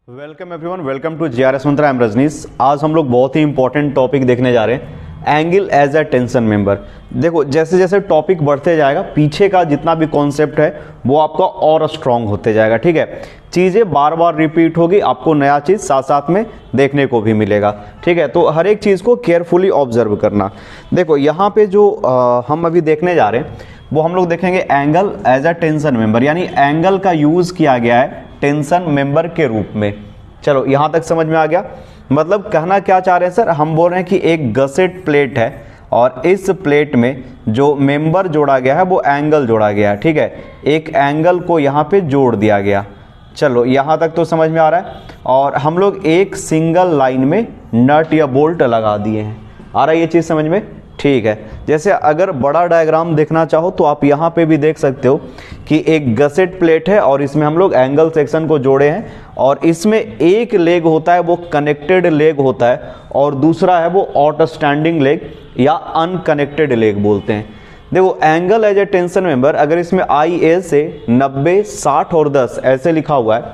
Welcome everyone, welcome to GRS Mantra. I am Rajneesh. आज हम लोग बहुत ही इंपॉर्टेंट टॉपिक देखने जा रहे हैं, angle as a tension member. देखो, जैसे जैसे टॉपिक बढ़ते जाएगा, पीछे का जितना भी कॉन्सेप्ट है वो आपका और स्ट्रांग होते जाएगा। ठीक है, चीज़ें बार बार रिपीट होगी, आपको नया चीज़ साथ साथ में देखने को भी मिलेगा। ठीक है, तो हर एक चीज़ को केयरफुली ऑब्जर्व करना। देखो, यहाँ पे जो हम अभी देखने जा रहे हैं वो हम लोग देखेंगे angle as a tension member, यानी एंगल का यूज़ किया गया है टेंशन मेंबर के रूप में। चलो, यहां तक समझ में आ गया। मतलब कहना क्या चाह रहे हैं सर, हम बोल रहे हैं कि एक गसेट प्लेट है और इस प्लेट में जो मेंबर जोड़ा गया है वो एंगल जोड़ा गया है। ठीक है, एक एंगल को यहां पे जोड़ दिया गया। चलो, यहां तक तो समझ में आ रहा है। और हम लोग एक सिंगल लाइन में नट या बोल्ट लगा दिए हैं। आ रहा है ये चीज़ समझ में? ठीक है, जैसे अगर बड़ा डायग्राम देखना चाहो तो आप यहाँ पे भी देख सकते हो कि एक गसेट प्लेट है और इसमें हम लोग एंगल सेक्शन को जोड़े हैं और इसमें एक लेग होता है वो कनेक्टेड लेग होता है और दूसरा है वो आउटस्टैंडिंग लेग या अनकनेक्टेड लेग बोलते हैं। देखो, angle as a tension member, अगर इसमें IA से 90, 60 और 10 ऐसे लिखा हुआ है,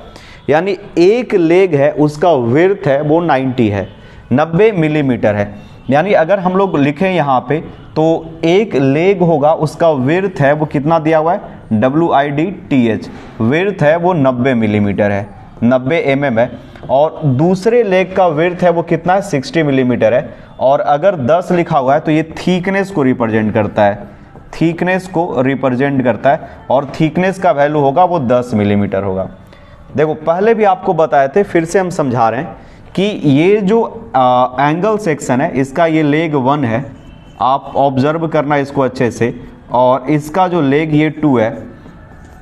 यानी एक लेग है उसका विड्थ है वो 90 है, 90 मिलीमीटर है। यानी अगर हम लोग लिखें यहाँ पे तो एक लेग होगा उसका विड्थ है वो कितना दिया हुआ है, WIDTH, विड्थ है वो 90 मिलीमीटर है, 90 mm है। और दूसरे लेग का विड्थ है वो कितना है, 60 मिलीमीटर है। और अगर 10 लिखा हुआ है तो ये थिकनेस को रिप्रेजेंट करता है, थिकनेस को रिप्रेजेंट करता है और थिकनेस का वैल्यू होगा वो 10 मिलीमीटर होगा। देखो, पहले भी आपको बताए थे, फिर से हम समझा रहे हैं कि ये जो एंगल सेक्शन है इसका ये लेग 1 है, आप ऑब्जर्व करना इसको अच्छे से। और इसका जो लेग ये 2 है,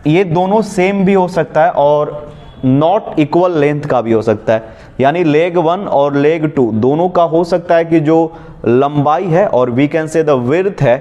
ये दोनों सेम भी हो सकता है और नॉट इक्वल लेंथ का भी हो सकता है। यानी लेग 1 और लेग 2 दोनों का हो सकता है कि जो लंबाई है और we can say the width है,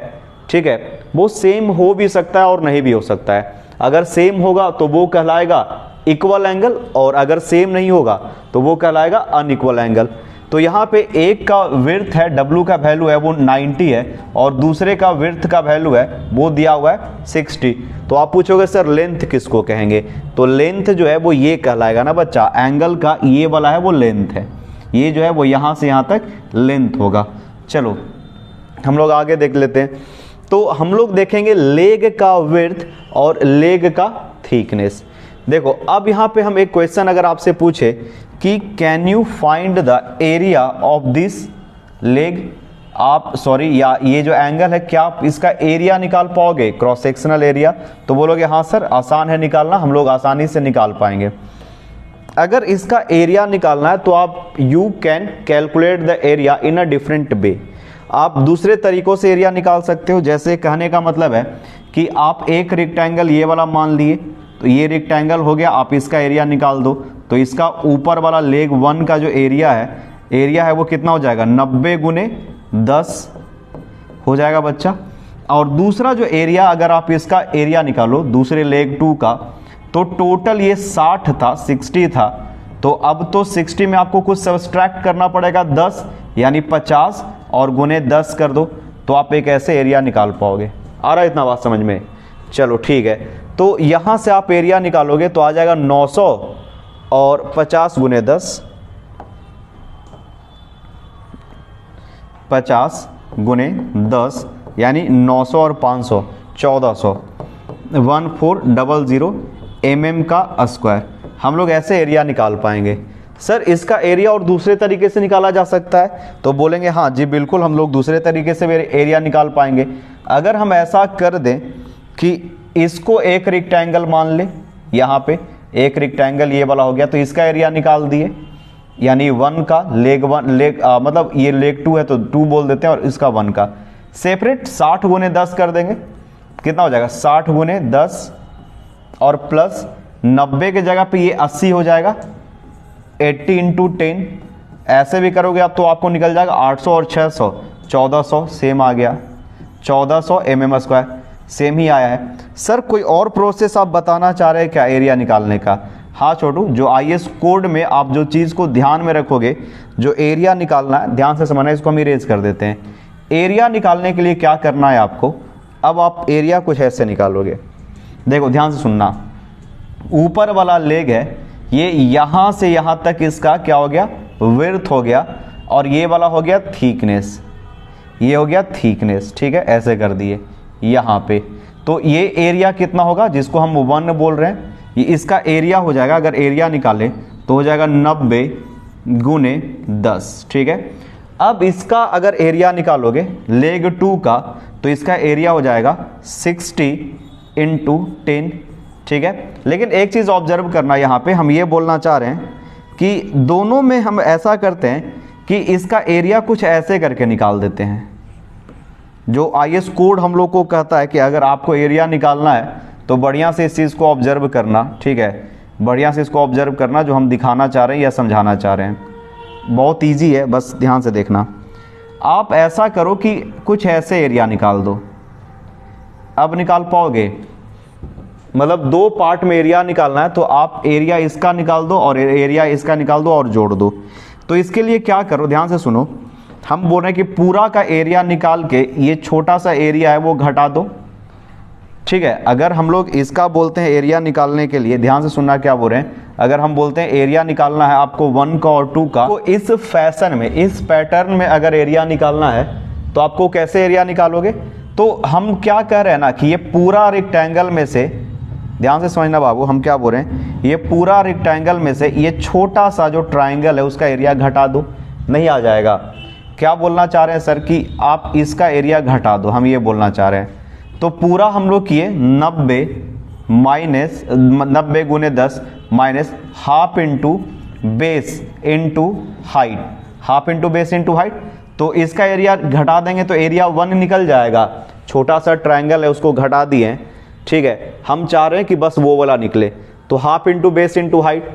ठीक है, वो सेम हो भी सकता है और नहीं भी हो सकता है। अगर सेम होगा तो वो कहलाएगा इक्वल एंगल और अगर सेम नहीं होगा तो वो कहलाएगा अनइक्वल एंगल। तो यहाँ पे एक का विड्थ है, W का वैल्यू है वो 90 है और दूसरे का विड्थ का वैल्यू है वो दिया हुआ है 60। तो आप पूछोगे सर लेंथ किसको कहेंगे, तो लेंथ जो है वो ये कहलाएगा ना बच्चा, एंगल का ये वाला है वो लेंथ है, ये जो है वो यहाँ से यहाँ तक लेंथ होगा। चलो, हम लोग आगे देख लेते हैं। तो हम लोग देखेंगे लेग का विड्थ और लेग का थिकनेस। देखो, अब यहाँ पे हम एक क्वेश्चन अगर आपसे पूछे कि can you find the area of this leg, आप या ये जो एंगल है क्या आप इसका एरिया निकाल पाओगे, क्रॉस सेक्शनल एरिया? तो बोलोगे हाँ सर आसान है निकालना, हम लोग आसानी से निकाल पाएंगे। अगर इसका एरिया निकालना है तो आप you can calculate the area in a different way. आप दूसरे तरीकों से एरिया निकाल सकते हो। जैसे कहने का मतलब है कि आप एक रेक्टेंगल ये वाला मान लिए, तो ये रेक्टेंगल हो गया, आप इसका एरिया निकाल दो तो इसका ऊपर वाला लेग 1 का जो एरिया है वो कितना हो जाएगा, 90 गुने 10 हो जाएगा बच्चा। और दूसरा जो एरिया, अगर आप इसका एरिया निकालो दूसरे लेग 2 का, तो टोटल ये 60 था, 60 था, तो अब तो 60 में आपको कुछ सब्सट्रैक्ट करना पड़ेगा 10, यानी 50 और गुने 10 कर दो तो आप एक ऐसे एरिया निकाल पाओगे। आ रहा है इतना बात समझ में? चलो ठीक है, तो यहाँ से आप एरिया निकालोगे तो आ जाएगा 900 और 50 गुने 10, 50 गुने 10 यानी 900 और 500 1400, 1400 mm का स्क्वायर। हम लोग ऐसे एरिया निकाल पाएंगे। सर इसका एरिया और दूसरे तरीके से निकाला जा सकता है? तो बोलेंगे हाँ जी बिल्कुल, हम लोग दूसरे तरीके से एरिया निकाल पाएंगे। अगर हम ऐसा कर दें कि इसको एक रेक्टेंगल मान ले, यहाँ पे एक रेक्टेंगल ये वाला हो गया, तो इसका एरिया निकाल दिए, यानी 1 का लेग 1 मतलब ये लेग 2 है तो 2 बोल देते हैं और इसका 1 का सेपरेट 60 गुने 10 कर देंगे, कितना हो जाएगा 60 गुने 10 और प्लस 90 के जगह पे ये 80 हो जाएगा, 80 इंटू 10 ऐसे भी करोगे आप तो आपको निकल जाएगा 800 और 600 1400, सेम आ गया 1400 mm स्क्वायर, सेम ही आया है। सर कोई और प्रोसेस आप बताना चाह रहे हैं क्या एरिया निकालने का? हाँ छोटू, जो IS कोड में आप जो चीज़ को ध्यान में रखोगे, जो एरिया निकालना है, ध्यान से समझना, इसको हम इरेज कर देते हैं। एरिया निकालने के लिए क्या करना है आपको, अब आप एरिया कुछ ऐसे निकालोगे। देखो ध्यान से सुनना, ऊपर वाला लेग है ये यहां से यहां तक इसका क्या हो गया, विड्थ हो गया, और ये वाला हो गया थिकनेस, ये हो गया थिकनेस, ठीक है, ऐसे कर दिए यहां पे। तो ये एरिया कितना होगा जिसको हम 1 बोल रहे हैं, ये इसका एरिया हो जाएगा, अगर एरिया निकाले तो हो जाएगा 90 गुने 10, ठीक है। अब इसका अगर एरिया निकालोगे लेग 2 का, तो इसका एरिया हो जाएगा 60 इंटू 10, ठीक है। लेकिन एक चीज़ ऑब्जर्व करना, यहाँ पे हम ये बोलना चाह रहे हैं कि दोनों में हम ऐसा करते हैं कि इसका एरिया कुछ ऐसे करके निकाल देते हैं। जो IS कोड हम लोग को कहता है कि अगर आपको एरिया निकालना है तो बढ़िया से इस चीज़ को ऑब्जर्व करना, ठीक है, बढ़िया से इसको ऑब्जर्व करना जो हम दिखाना चाह रहे हैं या समझाना चाह रहे हैं। बहुत इजी है, बस ध्यान से देखना। आप ऐसा करो कि कुछ ऐसे एरिया निकाल दो। अब निकाल पाओगे, मतलब 2 पार्ट में एरिया निकालना है तो आप एरिया इसका निकाल दो और एरिया इसका निकाल दो और जोड़ दो। तो इसके लिए क्या करो, ध्यान से सुनो, हम बोल रहे हैं कि पूरा का एरिया निकाल के ये छोटा सा एरिया है वो घटा दो, ठीक है। अगर हम लोग इसका बोलते हैं एरिया निकालने के लिए, ध्यान से सुनना क्या बोल रहे हैं, अगर हम बोलते हैं एरिया निकालना है आपको 1 का और 2 का, तो इस फैशन में, इस पैटर्न में अगर एरिया निकालना है तो आपको कैसे एरिया निकालोगे। तो हम क्या कह रहे हैं ना कि ये पूरा रेक्टेंगल में से, ध्यान से समझना बाबू, हम क्या बोल रहे हैं, ये पूरा रेक्टेंगल में से ये छोटा सा जो ट्राइंगल है उसका एरिया घटा दो, नहीं आ जाएगा। क्या बोलना चाह रहे हैं सर कि आप इसका एरिया घटा दो, हम ये बोलना चाह रहे हैं। तो पूरा हम लोग किए 90 गुने 10 minus half into base into height, half into base into height. तो इसका एरिया घटा देंगे तो एरिया 1 निकल जाएगा, छोटा सा ट्रायंगल है उसको घटा दिए, ठीक है। हम चाह रहे हैं कि बस वो वाला निकले, तो half into base into height.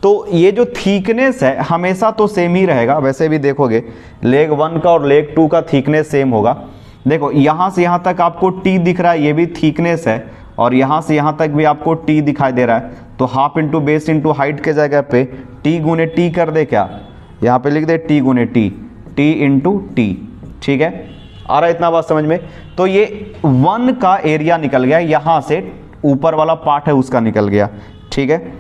तो ये जो थिकनेस है हमेशा तो सेम ही रहेगा, वैसे भी देखोगे लेग 1 का और लेग 2 का थिकनेस सेम होगा। देखो यहाँ से यहाँ तक आपको T दिख रहा है, ये भी थिकनेस है, और यहाँ से यहाँ तक भी आपको T दिखाई दे रहा है। तो half into base into height के जगह पे T गुने T कर दे, क्या यहाँ पे लिख दे T गुने T, T इंटू T, ठीक है। आ रहा है इतना बात समझ में। तो ये 1 का एरिया निकल गया, यहाँ से ऊपर वाला पार्ट है उसका निकल गया, ठीक है।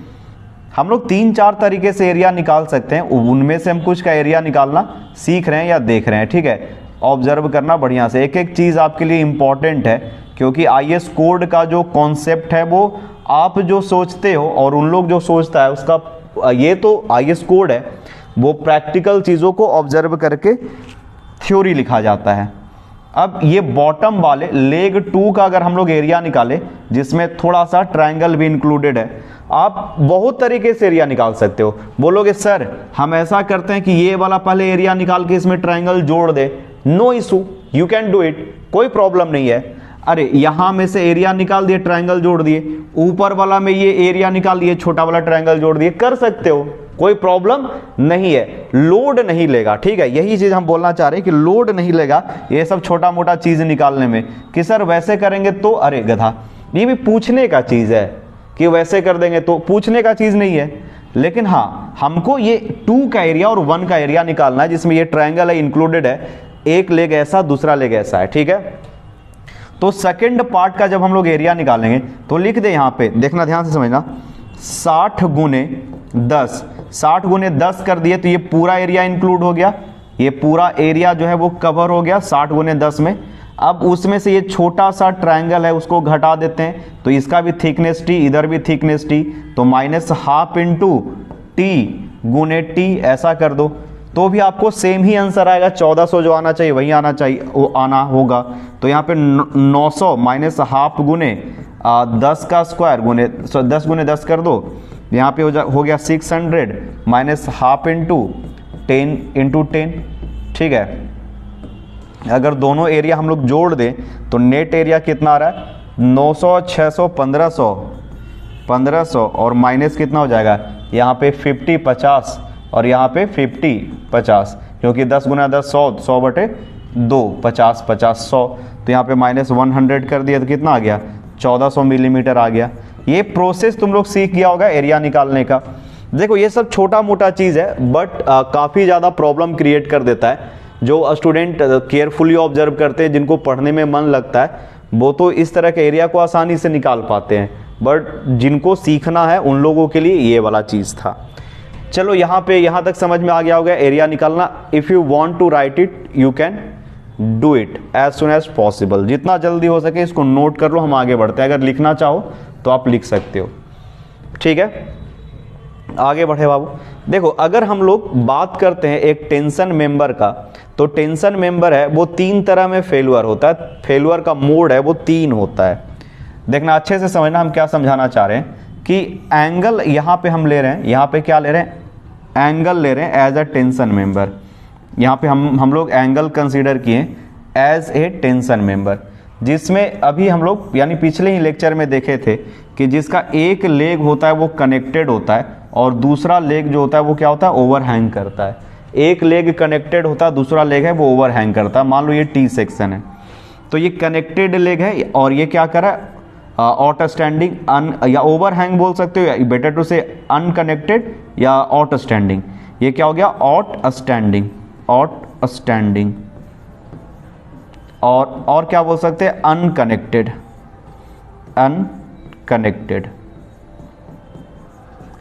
हम लोग 3-4 तरीके से एरिया निकाल सकते हैं, उनमें से हम कुछ का एरिया निकालना सीख रहे हैं या देख रहे हैं, ठीक है। ऑब्जर्व करना बढ़िया से, एक एक चीज़ आपके लिए इंपॉर्टेंट है, क्योंकि IS कोड का जो कॉन्सेप्ट है वो आप जो सोचते हो और उन लोग जो सोचता है उसका, ये तो IS कोड है, वो प्रैक्टिकल चीज़ों को ऑब्जर्व करके थ्योरी लिखा जाता है। अब ये बॉटम वाले लेग 2 का अगर हम लोग एरिया निकाले, जिसमें थोड़ा सा ट्रायंगल भी इंक्लूडेड है, आप बहुत तरीके से एरिया निकाल सकते हो। बोलोगे सर हम ऐसा करते हैं कि ये वाला पहले एरिया निकाल के इसमें ट्रायंगल जोड़ दे, no issue, you can do it, कोई प्रॉब्लम नहीं है। अरे यहां में से एरिया निकाल दिए, ट्रायंगल जोड़ दिए, ऊपर वाला में ये एरिया निकाल दिए, छोटा वाला ट्रायंगल जोड़ दिए, कर सकते हो, कोई प्रॉब्लम नहीं है, लोड नहीं लेगा, ठीक है। यही चीज हम बोलना चाह रहे हैं कि लोड नहीं लेगा ये सब छोटा मोटा चीज निकालने में, कि सर वैसे करेंगे तो, अरे गधा, ये भी पूछने का चीज है कि वैसे कर देंगे तो, पूछने का चीज नहीं है। लेकिन हाँ, हमको ये 2 का एरिया और 1 का एरिया निकालना है, जिसमें ये ट्रायंगल है इंक्लूडेड है, एक लेग ऐसा दूसरा लेग ऐसा है, ठीक है। तो सेकंड पार्ट का जब हम लोग एरिया निकालेंगे तो लिख दे, यहां पे देखना, ध्यान से समझना, 60 गुने 10, 60 गुने 10 कर दिए तो ये पूरा एरिया इंक्लूड हो गया, ये पूरा एरिया जो है वो कवर हो गया 60 गुने 10 में। अब उसमें से ये छोटा सा ट्रायंगल है उसको घटा देते हैं, तो इसका भी थिकनेस T, इधर भी थिकनेस T, तो माइनस हाफ इंटू T गुने T ऐसा कर दो, तो भी आपको सेम ही आंसर आएगा, 1400 जो आना चाहिए वही आना चाहिए, वो आना होगा। तो यहाँ पे 900 माइनस हाफ गुने 10 का स्क्वायर गुने 10 गुने 10 कर दो, यहाँ पे हो गया 600 माइनस हाफ इंटू 10 इंटू 10, ठीक है। अगर दोनों एरिया हम लोग जोड़ दें तो नेट एरिया कितना आ रहा है, 900, 600, 1500 और माइनस कितना हो जाएगा, यहाँ पे 50, 50 और यहाँ पे 50, 50, क्योंकि 10 गुना 10 100, 100 बटे 2, 50, 50, 100, तो यहाँ पे माइनस 100 कर दिया तो कितना आ गया, 1400 मिलीमीटर आ गया। ये प्रोसेस तुम लोग सीख गया होगा एरिया निकालने का। देखो ये सब छोटा मोटा चीज़ है, बट काफ़ी ज़्यादा प्रॉब्लम क्रिएट कर देता है। जो स्टूडेंट केयरफुली ऑब्जर्व करते हैं, जिनको पढ़ने में मन लगता है, वो तो इस तरह के एरिया को आसानी से निकाल पाते हैं। बट जिनको सीखना है उन लोगों के लिए ये वाला चीज़ था। चलो यहाँ पे यहाँ तक समझ में आ गया होगा एरिया निकालना। If you want to write it you can do it as soon as possible, जितना जल्दी हो सके इसको नोट कर लो, हम आगे बढ़ते हैं। अगर लिखना चाहो तो आप लिख सकते हो, ठीक है। आगे बढ़े बाबू। देखो अगर हम लोग बात करते हैं एक टेंशन मेंबर का, तो टेंशन मेंबर है वो 3 तरह में फेलुअर होता है। फेलुअर का मोड है वो 3 होता है। देखना अच्छे से समझना हम क्या समझाना चाह रहे हैं कि एंगल यहाँ पे हम ले रहे हैं, यहाँ पे क्या ले रहे हैं, एंगल ले रहे हैं एज अ टेंशन मेंबर। यहाँ पे हम लोग एंगल कंसीडर किए एज ए टेंशन मेंबर, जिसमें अभी हम लोग यानी पिछले ही लेक्चर में देखे थे कि जिसका एक लेग होता है वो कनेक्टेड होता है और दूसरा लेग जो होता है वो क्या होता है, ओवरहैंग करता है। एक लेग कनेक्टेड होता है, दूसरा लेग है वो ओवरहैंग करता है। मान लो ये टी सेक्शन है, तो ये कनेक्टेड लेग है और ये क्या कर रहा है, आउट स्टैंडिंग अन या ओवरहैंग बोल सकते हो, या बेटर टू से अनकनेक्टेड या आउट स्टैंडिंग। ये क्या हो गया, आउट स्टैंडिंग, आउट स्टैंडिंग। और क्या बोल सकते हैं, अनकनेक्टेड, अनकनेक्टेड,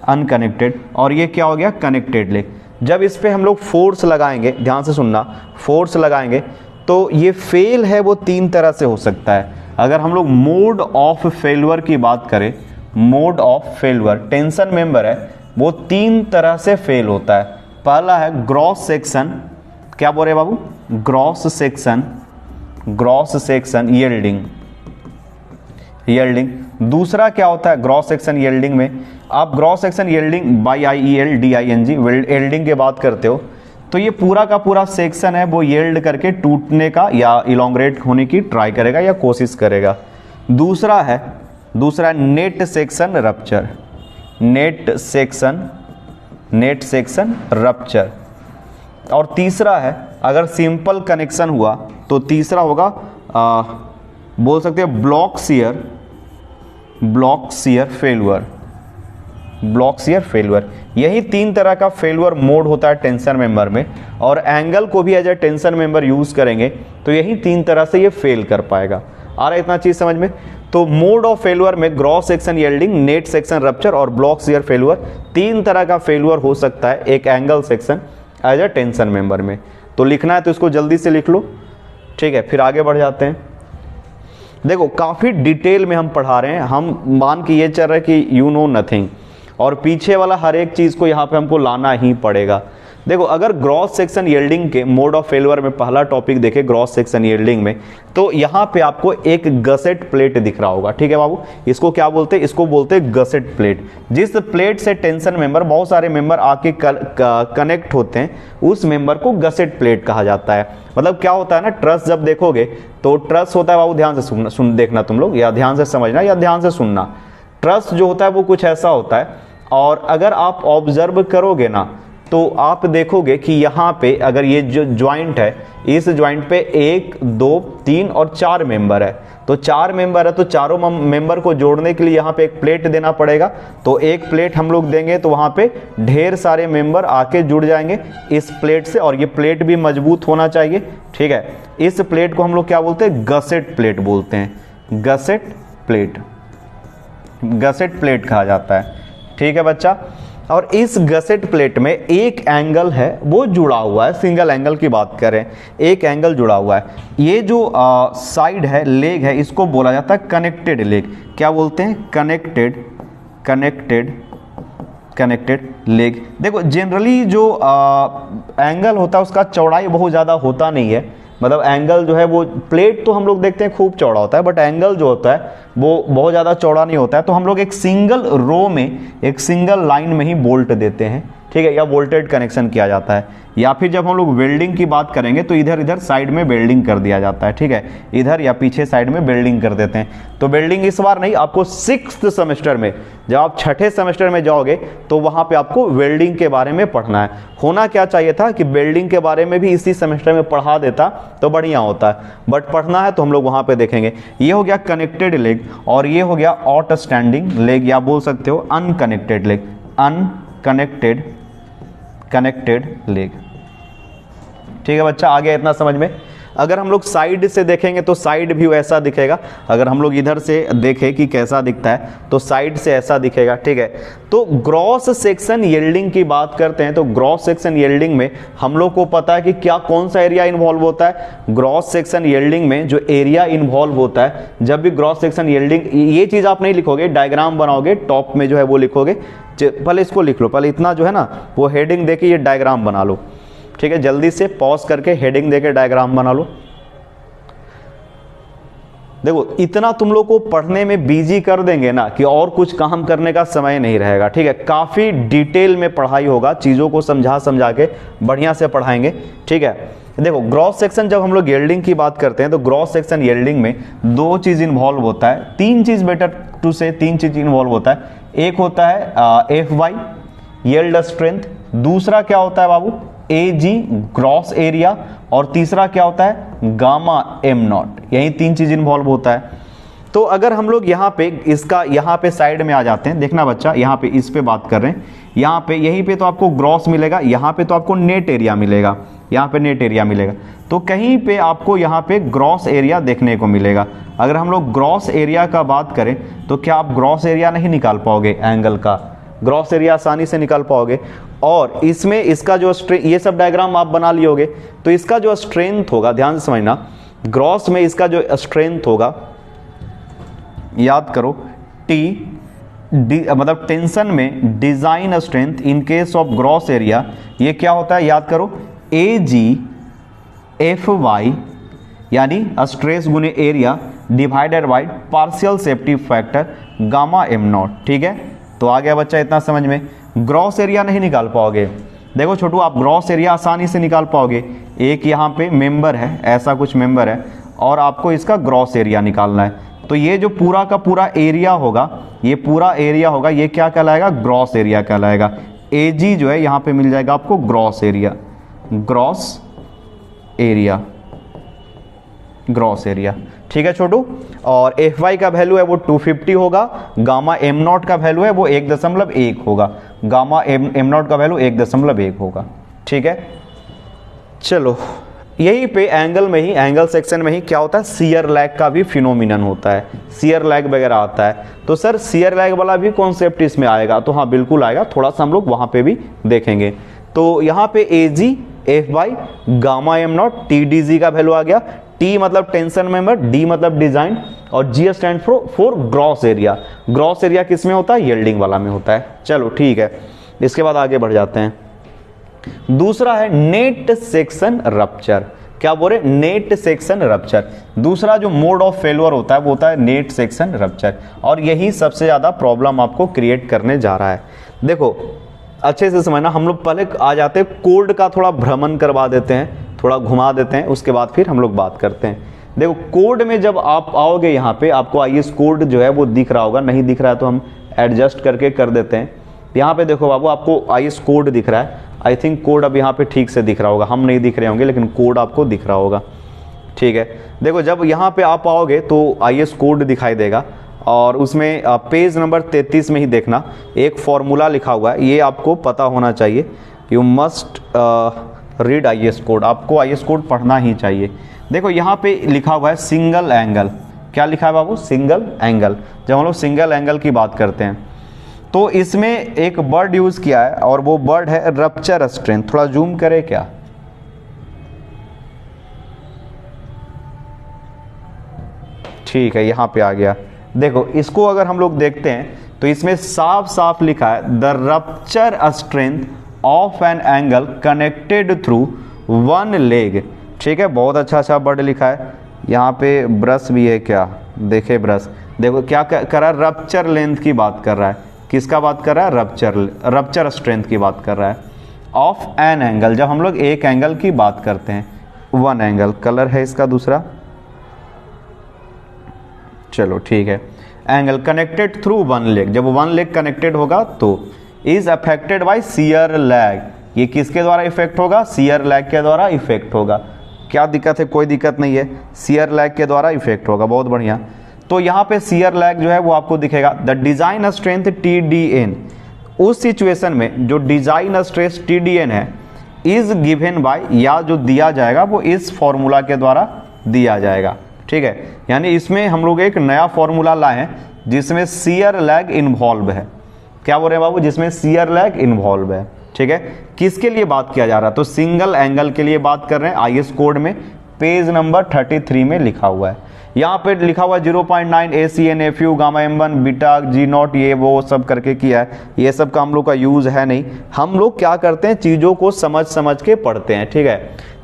अनकनेक्टेड। और ये क्या हो गया, कनेक्टेड लेग। जब इस पे हम लोग फोर्स लगाएंगे, ध्यान से सुनना, फोर्स लगाएंगे तो ये फेल है वो 3 तरह से हो सकता है। अगर हम लोग मोड ऑफ फेलुअर की बात करें, mode of failure tension member है वो 3 तरह से फेल होता है। पहला है ग्रॉस सेक्शन, क्या बोल रहे बाबू, gross section, gross section yielding, yielding. दूसरा क्या होता है ग्रॉस सेक्शन यील्डिंग में, आप gross section yielding by IELDING yielding की बात करते हो तो ये पूरा का पूरा सेक्शन है वो यील्ड करके टूटने का या इलोंग्रेट होने की ट्राई करेगा या कोशिश करेगा। दूसरा net section rupture, net section rupture. और तीसरा है अगर सिंपल कनेक्शन हुआ तो तीसरा होगा बोल सकते हैं block shear failure, block shear failure. यही 3 तरह का फेलुअर मोड होता है टेंशन मेंबर में, और एंगल को भी as a tension member use करेंगे तो यही 3 तरह से ये फेल कर पाएगा। आ रहा है इतना चीज समझ में। तो मोड ऑफ फेलुअर में gross section yielding, net section rupture और ब्लॉक शियर फेलुअर, 3 तरह का फेलुअर हो सकता है एक angle section as a tension member में। तो लिखना है तो इसको जल्दी से लिख लो, ठीक है। फिर आगे बढ़ जाते हैं। देखो काफी डिटेल में हम पढ़ा रहे हैं, हम मान के ये चल रहे कि यू नो नथिंग, और पीछे वाला हर एक चीज को यहाँ पे हमको लाना ही पड़ेगा। देखो अगर ग्रॉस सेक्शन यील्डिंग के मोड ऑफ फेलुअर में पहला टॉपिक देखे ग्रॉस सेक्शन यील्डिंग में, तो यहाँ पे आपको एक गसेट प्लेट दिख रहा होगा, ठीक है बाबू। इसको क्या बोलते हैं, इसको बोलते हैं गसेट प्लेट। जिस प्लेट से टेंशन मेंबर बहुत सारे मेंबर आके कनेक्ट होते हैं उस मेंबर को गसेट प्लेट कहा जाता है। मतलब क्या होता है ना, ट्रस जब देखोगे तो ट्रस होता है बाबू, ध्यान से देखना तुम लोग, या ध्यान से समझना या ध्यान से सुनना। ट्रस जो होता है वो कुछ ऐसा होता है, और अगर आप ऑब्जर्व करोगे ना तो आप देखोगे कि यहाँ पे अगर ये जो ज्वाइंट है, इस ज्वाइंट पे 1 2 3 और 4 मेंबर है। तो 4 मेंबर है तो चारों मेंबर को जोड़ने के लिए यहाँ पे एक प्लेट देना पड़ेगा। तो एक प्लेट हम लोग देंगे तो वहाँ पे ढेर सारे मेंबर आके जुड़ जाएंगे इस प्लेट से, और ये प्लेट भी मजबूत होना चाहिए, ठीक है। इस प्लेट को हम लोग क्या बोलते हैं, गसेट प्लेट बोलते हैं, गसेट प्लेट, गसेट प्लेट कहा जाता है, ठीक है बच्चा। और इस गसेट प्लेट में एक एंगल है वो जुड़ा हुआ है, सिंगल एंगल की बात करें, एक एंगल जुड़ा हुआ है। ये जो साइड है, लेग है, इसको बोला जाता है कनेक्टेड लेग। क्या बोलते हैं, कनेक्टेड लेग। देखो जनरली जो एंगल होता है उसका चौड़ाई बहुत ज़्यादा होता नहीं है, मतलब एंगल जो है वो, प्लेट तो हम लोग देखते हैं खूब चौड़ा होता है, बट एंगल जो होता है वो बहुत ज़्यादा चौड़ा नहीं होता है। तो हम लोग एक सिंगल रो में, एक सिंगल लाइन में ही बोल्ट देते हैं, ठीक है, या वोल्टेड कनेक्शन किया जाता है। या फिर जब हम लोग वेल्डिंग की बात करेंगे तो इधर इधर साइड में वेल्डिंग कर दिया जाता है, ठीक है, इधर या पीछे साइड में वेल्डिंग कर देते हैं। तो वेल्डिंग इस बार नहीं, आपको 6th सेमेस्टर में, जब आप 6ठे सेमेस्टर में जाओगे तो वहां पे आपको वेल्डिंग के बारे में पढ़ना है। होना क्या चाहिए था कि वेल्डिंग के बारे में भी इसी सेमेस्टर में पढ़ा देता तो बढ़िया होता है, बट पढ़ना है तो हम लोग वहां पे देखेंगे। ये हो गया कनेक्टेड लेग, और ये हो गया आउटस्टैंडिंग लेग, या बोल सकते हो अनकनेक्टेड लेग, कनेक्टेड लेग, ठीक है बच्चा, आ गया इतना समझ में। अगर हम लोग साइड से देखेंगे तो साइड व्यू ऐसा दिखेगा, अगर हम लोग इधर से देखें कि कैसा दिखता है तो साइड से ऐसा दिखेगा, ठीक है। तो ग्रॉस सेक्शन यील्डिंग की बात करते हैं तो ग्रॉस सेक्शन यील्डिंग में हम लोग को पता है कि क्या कौन सा एरिया इन्वॉल्व होता है। ग्रॉस सेक्शन यील्डिंग में जो एरिया इन्वॉल्व होता है, जब भी ग्रॉस सेक्शन यील्डिंग, ये चीज आप नहीं लिखोगे, डायग्राम बनाओगे टॉप में जो है वो लिखोगे, पहले इसको लिख लो, पहले इतना जो है ना वो हेडिंग देके ये डायग्राम बना लो, ठीक है। जल्दी से पॉज करके हेडिंग देके डायग्राम बना लो। देखो इतना तुम लोग को पढ़ने में बिजी कर देंगे ना कि और कुछ काम करने का समय नहीं रहेगा, ठीक है। काफी डिटेल में पढ़ाई होगा, चीजों को समझा समझा के बढ़िया से पढ़ाएंगे, ठीक है। देखो ग्रॉस सेक्शन जब हम लोग यील्डिंग की बात करते हैं तो ग्रॉस सेक्शन यील्डिंग में दो चीज इन्वॉल्व होता है, तीन चीज, बेटर टू से तीन चीज इन्वॉल्व होता है। एक होता है FY यील्ड स्ट्रेंथ, दूसरा क्या होता है बाबू AG ग्रॉस एरिया, और तीसरा क्या होता है गामा M0। यही तीन चीज इन्वॉल्व होता है। तो अगर हम लोग यहाँ पे इसका यहाँ पे साइड में आ जाते हैं, देखना बच्चा यहाँ पे इस पे बात कर रहे हैं, यहाँ पे यहीं पे तो आपको ग्रॉस मिलेगा, यहाँ पे तो आपको नेट एरिया मिलेगा, यहाँ पे नेट एरिया मिलेगा, तो कहीं पे आपको यहाँ पे ग्रॉस एरिया देखने को मिलेगा। अगर हम लोग ग्रॉस एरिया का बात करें तो क्या आप ग्रॉस एरिया नहीं निकाल पाओगे एंगल का, ग्रॉस एरिया आसानी से निकाल पाओगे। और इसमें इसका जो ये सब डायग्राम आप बना लियोगे तो इसका जो स्ट्रेंथ होगा, ध्यान से समझना, ग्रॉस में इसका जो स्ट्रेंथ होगा, याद करो मतलब टेंशन में design strength in case of gross area, ये क्या होता है याद करो AG FY यानी स्ट्रेस गुने area divided by partial safety factor gamma M0, ठीक है। तो आ गया बच्चा इतना समझ में। ग्रॉस एरिया नहीं निकाल पाओगे, देखो छोटू आप ग्रॉस एरिया आसानी से निकाल पाओगे। एक यहाँ पे मेंबर है, ऐसा कुछ मेंबर है, और आपको इसका ग्रॉस एरिया निकालना है, तो ये जो पूरा का पूरा एरिया होगा, ये पूरा एरिया होगा, ये क्या कहलाएगा ग्रॉस एरिया कहलाएगा। AG जो है यहाँ पे मिल जाएगा आपको gross area, gross area, gross area, ठीक है छोटू। और FY का वैल्यू है वो 250 होगा, गामा M0 का वैल्यू है वो 1.1 होगा, गामा M0 का वैल्यू 1.1 होगा, ठीक है। चलो यहीं पे एंगल में ही, एंगल सेक्शन में ही क्या होता है शियर लैग का भी फिनोमिनन होता है, शियर लैग वगैरह आता है। तो सर शियर लैग वाला भी कॉन्सेप्ट इसमें आएगा, तो हाँ बिल्कुल आएगा, थोड़ा सा हम लोग वहां पे भी देखेंगे। तो यहाँ पे AG FY gamma M0 TDG का वैल्यू आ गया, T मतलब टेंशन मेंबर, D मतलब डिजाइन, और G stand for gross area. Gross area किस में होता है यील्डिंग वाला में होता है। चलो ठीक है, इसके बाद आगे बढ़ जाते हैं। दूसरा है नेट सेक्शन रप्चर। क्या बोल रहे नेट सेक्शन रप्चर, दूसरा जो मोड ऑफ फेल्योर होता है वो होता है नेट सेक्शन रप्चर, और यही सबसे ज्यादा प्रॉब्लम आपको क्रिएट करने जा रहा है। देखो अच्छे से समझना, हम लोग पहले आ जाते हैं कोड का थोड़ा भ्रमण करवा देते हैं, थोड़ा घुमा देते हैं, उसके बाद फिर हम लोग बात करते हैं। देखो कोड में जब आप आओगे यहाँ पे आपको IS कोड जो है वो दिख रहा होगा, नहीं दिख रहा है तो हम एडजस्ट करके कर देते हैं। यहाँ पे देखो बाबू आपको IS कोड दिख रहा है, आई थिंक कोड अब यहाँ पे ठीक से दिख रहा होगा, हम नहीं दिख रहे होंगे लेकिन कोड आपको दिख रहा होगा, ठीक है। देखो जब यहाँ पे आप आओगे तो IS कोड दिखाई देगा, और उसमें पेज नंबर 33 में ही देखना एक फॉर्मूला लिखा हुआ है, ये आपको पता होना चाहिए। You must read IS code, आपको IS कोड पढ़ना ही चाहिए। देखो यहाँ पे लिखा हुआ है सिंगल एंगल, क्या लिखा है बाबू सिंगल एंगल। जब हम लोग सिंगल एंगल की बात करते हैं तो इसमें एक वर्ड यूज किया है, और वो वर्ड है रप्चर स्ट्रेंथ। थोड़ा जूम करें क्या, ठीक है यहाँ पे आ गया। देखो इसको अगर हम लोग देखते हैं तो इसमें साफ साफ लिखा है the rupture strength of an angle connected through one leg, ठीक है। बहुत अच्छा वर्ड लिखा है, यहाँ पे ब्रश भी है क्या, देखे ब्रश, देखो क्या कर रहा है रप्चर लेंथ की बात कर रहा है, किसका बात कर रहा है रप्चर स्ट्रेंथ की बात कर रहा है ऑफ एन एंगल। जब हम लोग एक एंगल की बात करते हैं, वन एंगल, कलर है इसका दूसरा, चलो ठीक है। Angle connected through one leg, जब वन लेग कनेक्टेड होगा तो is affected by shear lag, ये किसके द्वारा इफेक्ट होगा शियर लैग के द्वारा इफेक्ट होगा। क्या दिक्कत है, कोई दिक्कत नहीं है, शियर लैग के द्वारा इफेक्ट होगा, बहुत बढ़िया। तो यहाँ पे शियर लैग जो है वो आपको दिखेगा द डिजाइन स्ट्रेंथ TDN। उस सिचुएशन में जो डिजाइन स्ट्रेस TDN है इज गिवन बाय, या जो दिया जाएगा वो इस फॉर्मूला के द्वारा दिया जाएगा। ठीक है, यानी इसमें हम लोग एक नया फॉर्मूला लाए हैं जिसमें शियर लैग इन्वॉल्व है। क्या बोल रहे हैं बाबू? जिसमें शियर लैग इन्वॉल्व है। ठीक है, किसके लिए बात किया जा रहा है? तो सिंगल एंगल के लिए बात कर रहे हैं। आईएस कोड में पेज नंबर 33 में लिखा हुआ है। यहाँ पे लिखा हुआ 0.9 ACNFU gamma M1 beta G0 ये वो सब करके किया है। ये सब का हम लोग का यूज है नहीं। हम लोग क्या करते हैं, चीज़ों को समझ समझ के पढ़ते हैं। ठीक है,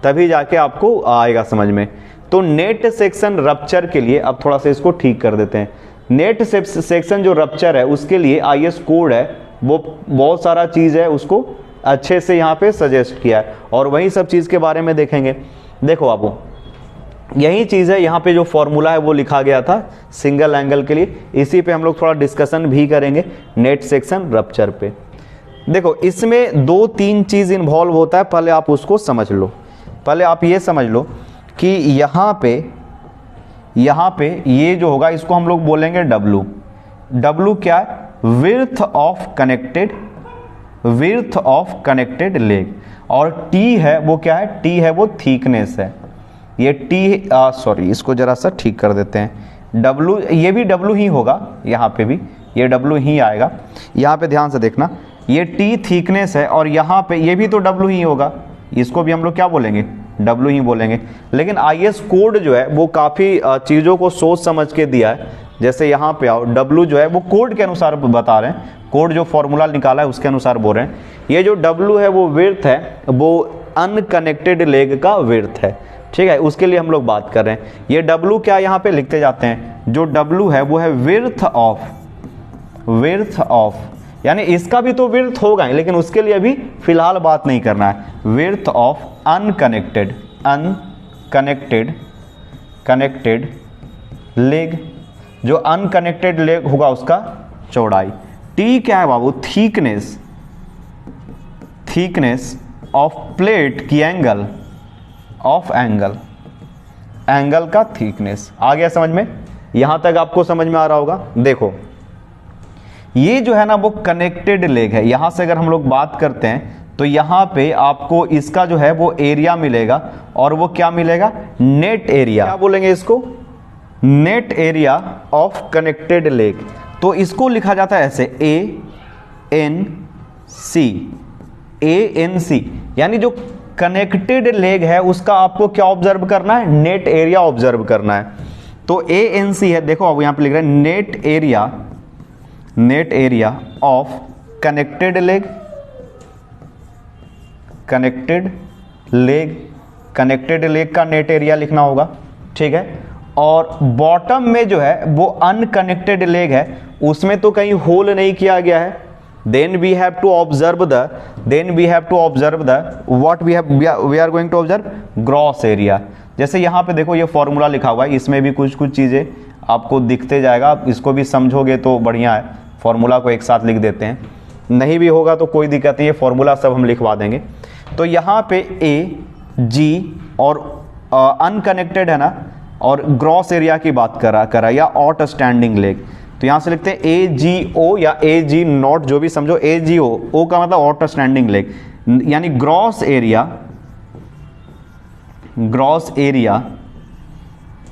तभी जाके आपको आएगा समझ में। तो नेट सेक्शन रप्चर के लिए अब थोड़ा सा इसको ठीक कर देते हैं। नेट सेक्शन जो रप्चर है उसके लिए आईएस कोड है, वो बहुत सारा चीज़ है, उसको अच्छे से यहाँ पे सजेस्ट किया है और वही सब चीज़ के बारे में देखेंगे। देखो आपको यही चीज़ है, यहाँ पे जो फॉर्मूला है वो लिखा गया था सिंगल एंगल के लिए। इसी पे हम लोग थोड़ा डिस्कशन भी करेंगे नेट सेक्शन रप्चर पे। देखो इसमें 2-3 चीज़ इन्वॉल्व होता है, पहले आप उसको समझ लो। पहले आप ये समझ लो कि यहाँ पे ये जो होगा इसको हम लोग बोलेंगे W। W क्या है? Width of connected leg. और T है वो क्या है? T है वो थिकनेस है। ये T सॉरी इसको जरा सा ठीक कर देते हैं। W ये भी W ही होगा, यहाँ पे भी ये W ही आएगा। यहाँ पे ध्यान से देखना, ये T थिकनेस है और यहाँ पे ये भी तो W ही होगा। इसको भी हम लोग क्या बोलेंगे? W ही बोलेंगे। लेकिन आईएस कोड जो है वो काफ़ी चीज़ों को सोच समझ के दिया है। जैसे यहाँ पे आओ, W जो है वो कोड के अनुसार बता रहे हैं, कोड जो फॉर्मूला निकाला है उसके अनुसार बोल रहे हैं। ये जो W है वो विड्थ है, वो अनकनेक्टेड लेग का विड्थ है। ठीक है, उसके लिए हम लोग बात कर रहे हैं। ये W क्या यहाँ पे लिखते जाते हैं, जो W है वो है विड्थ ऑफ, यानी इसका भी तो विड्थ होगा ही, लेकिन उसके लिए अभी फिलहाल बात नहीं करना है। विड्थ ऑफ कनेक्टेड लेग, जो अनकनेक्टेड लेग होगा उसका चौड़ाई। T क्या है बाबू? थिकनेस ऑफ प्लेट की एंगल का थिकनेस। आ गया समझ में? यहां तक आपको समझ में आ रहा होगा। देखो ये जो है ना वो कनेक्टेड लेग है। यहां से अगर हम लोग बात करते हैं तो यहां पे आपको इसका जो है वो एरिया मिलेगा, और वो क्या मिलेगा? Net area. क्या बोलेंगे इसको? Net area of connected leg. तो इसको लिखा जाता है ऐसे ANC, यानी जो कनेक्टेड लेग है उसका आपको क्या ऑब्जर्व करना है? नेट एरिया ऑब्जर्व करना है। तो ANC है, देखो अब यहां पे लिख रहे हैं net area of connected leg का नेट एरिया लिखना होगा। ठीक है, और बॉटम में जो है वो अनकनेक्टेड लेग है, उसमें तो कहीं होल नहीं किया गया है। then we have to observe the what we are going to observe gross area। जैसे यहाँ पे देखो ये फॉर्मूला लिखा हुआ है, इसमें भी कुछ चीज़ें आपको दिखते जाएगा, इसको भी समझोगे तो बढ़िया है। फॉर्मूला को एक साथ लिख देते हैं, नहीं भी होगा तो कोई दिक्कत नहीं है, फॉर्मूला सब हम लिखवा देंगे। तो यहाँ पे AG और अनकनेक्टेड है ना, और ग्रॉस एरिया की बात करा या ऑट स्टैंडिंग लेग। तो यहाँ से लिखते हैं AGO या AG0, जो भी समझो। AGO, O का मतलब ऑट स्टैंडिंग लेग, यानी gross area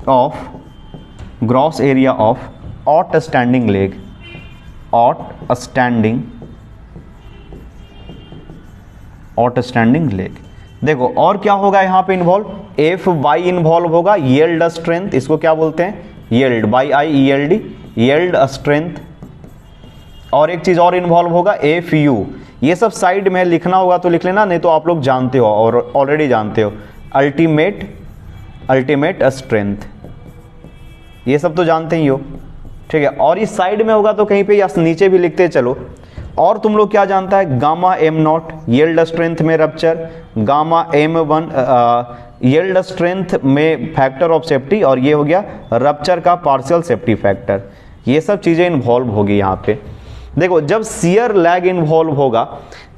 of outstanding leg. देखो और क्या होगा यहाँ पे इन्वॉल्व? FY इन्वॉल्व होगा, यील्ड स्ट्रेंथ, इसको क्या बोलते हैं? Yield, Y I ELD, yield strength. और एक चीज और इन्वॉल्व होगा FU। ये सब साइड में लिखना होगा तो लिख लेना, नहीं तो आप लोग जानते हो और ऑलरेडी जानते हो। अल्टीमेट स्ट्रेंथ, ये सब तो जानते ही हो। ठीक है, और इस साइड में होगा तो कहीं पे या नीचे भी लिखते चलो। और तुम लोग क्या जानता है? गामा M0 यील्ड स्ट्रेंथ में rupture, gamma M1 yield strength में फैक्टर ऑफ सेफ्टी, और ये हो गया रप्चर का पार्शियल सेफ्टी फैक्टर। ये सब चीज़ें इन्वॉल्व होगी यहाँ पे। देखो जब शियर लैग इन्वॉल्व होगा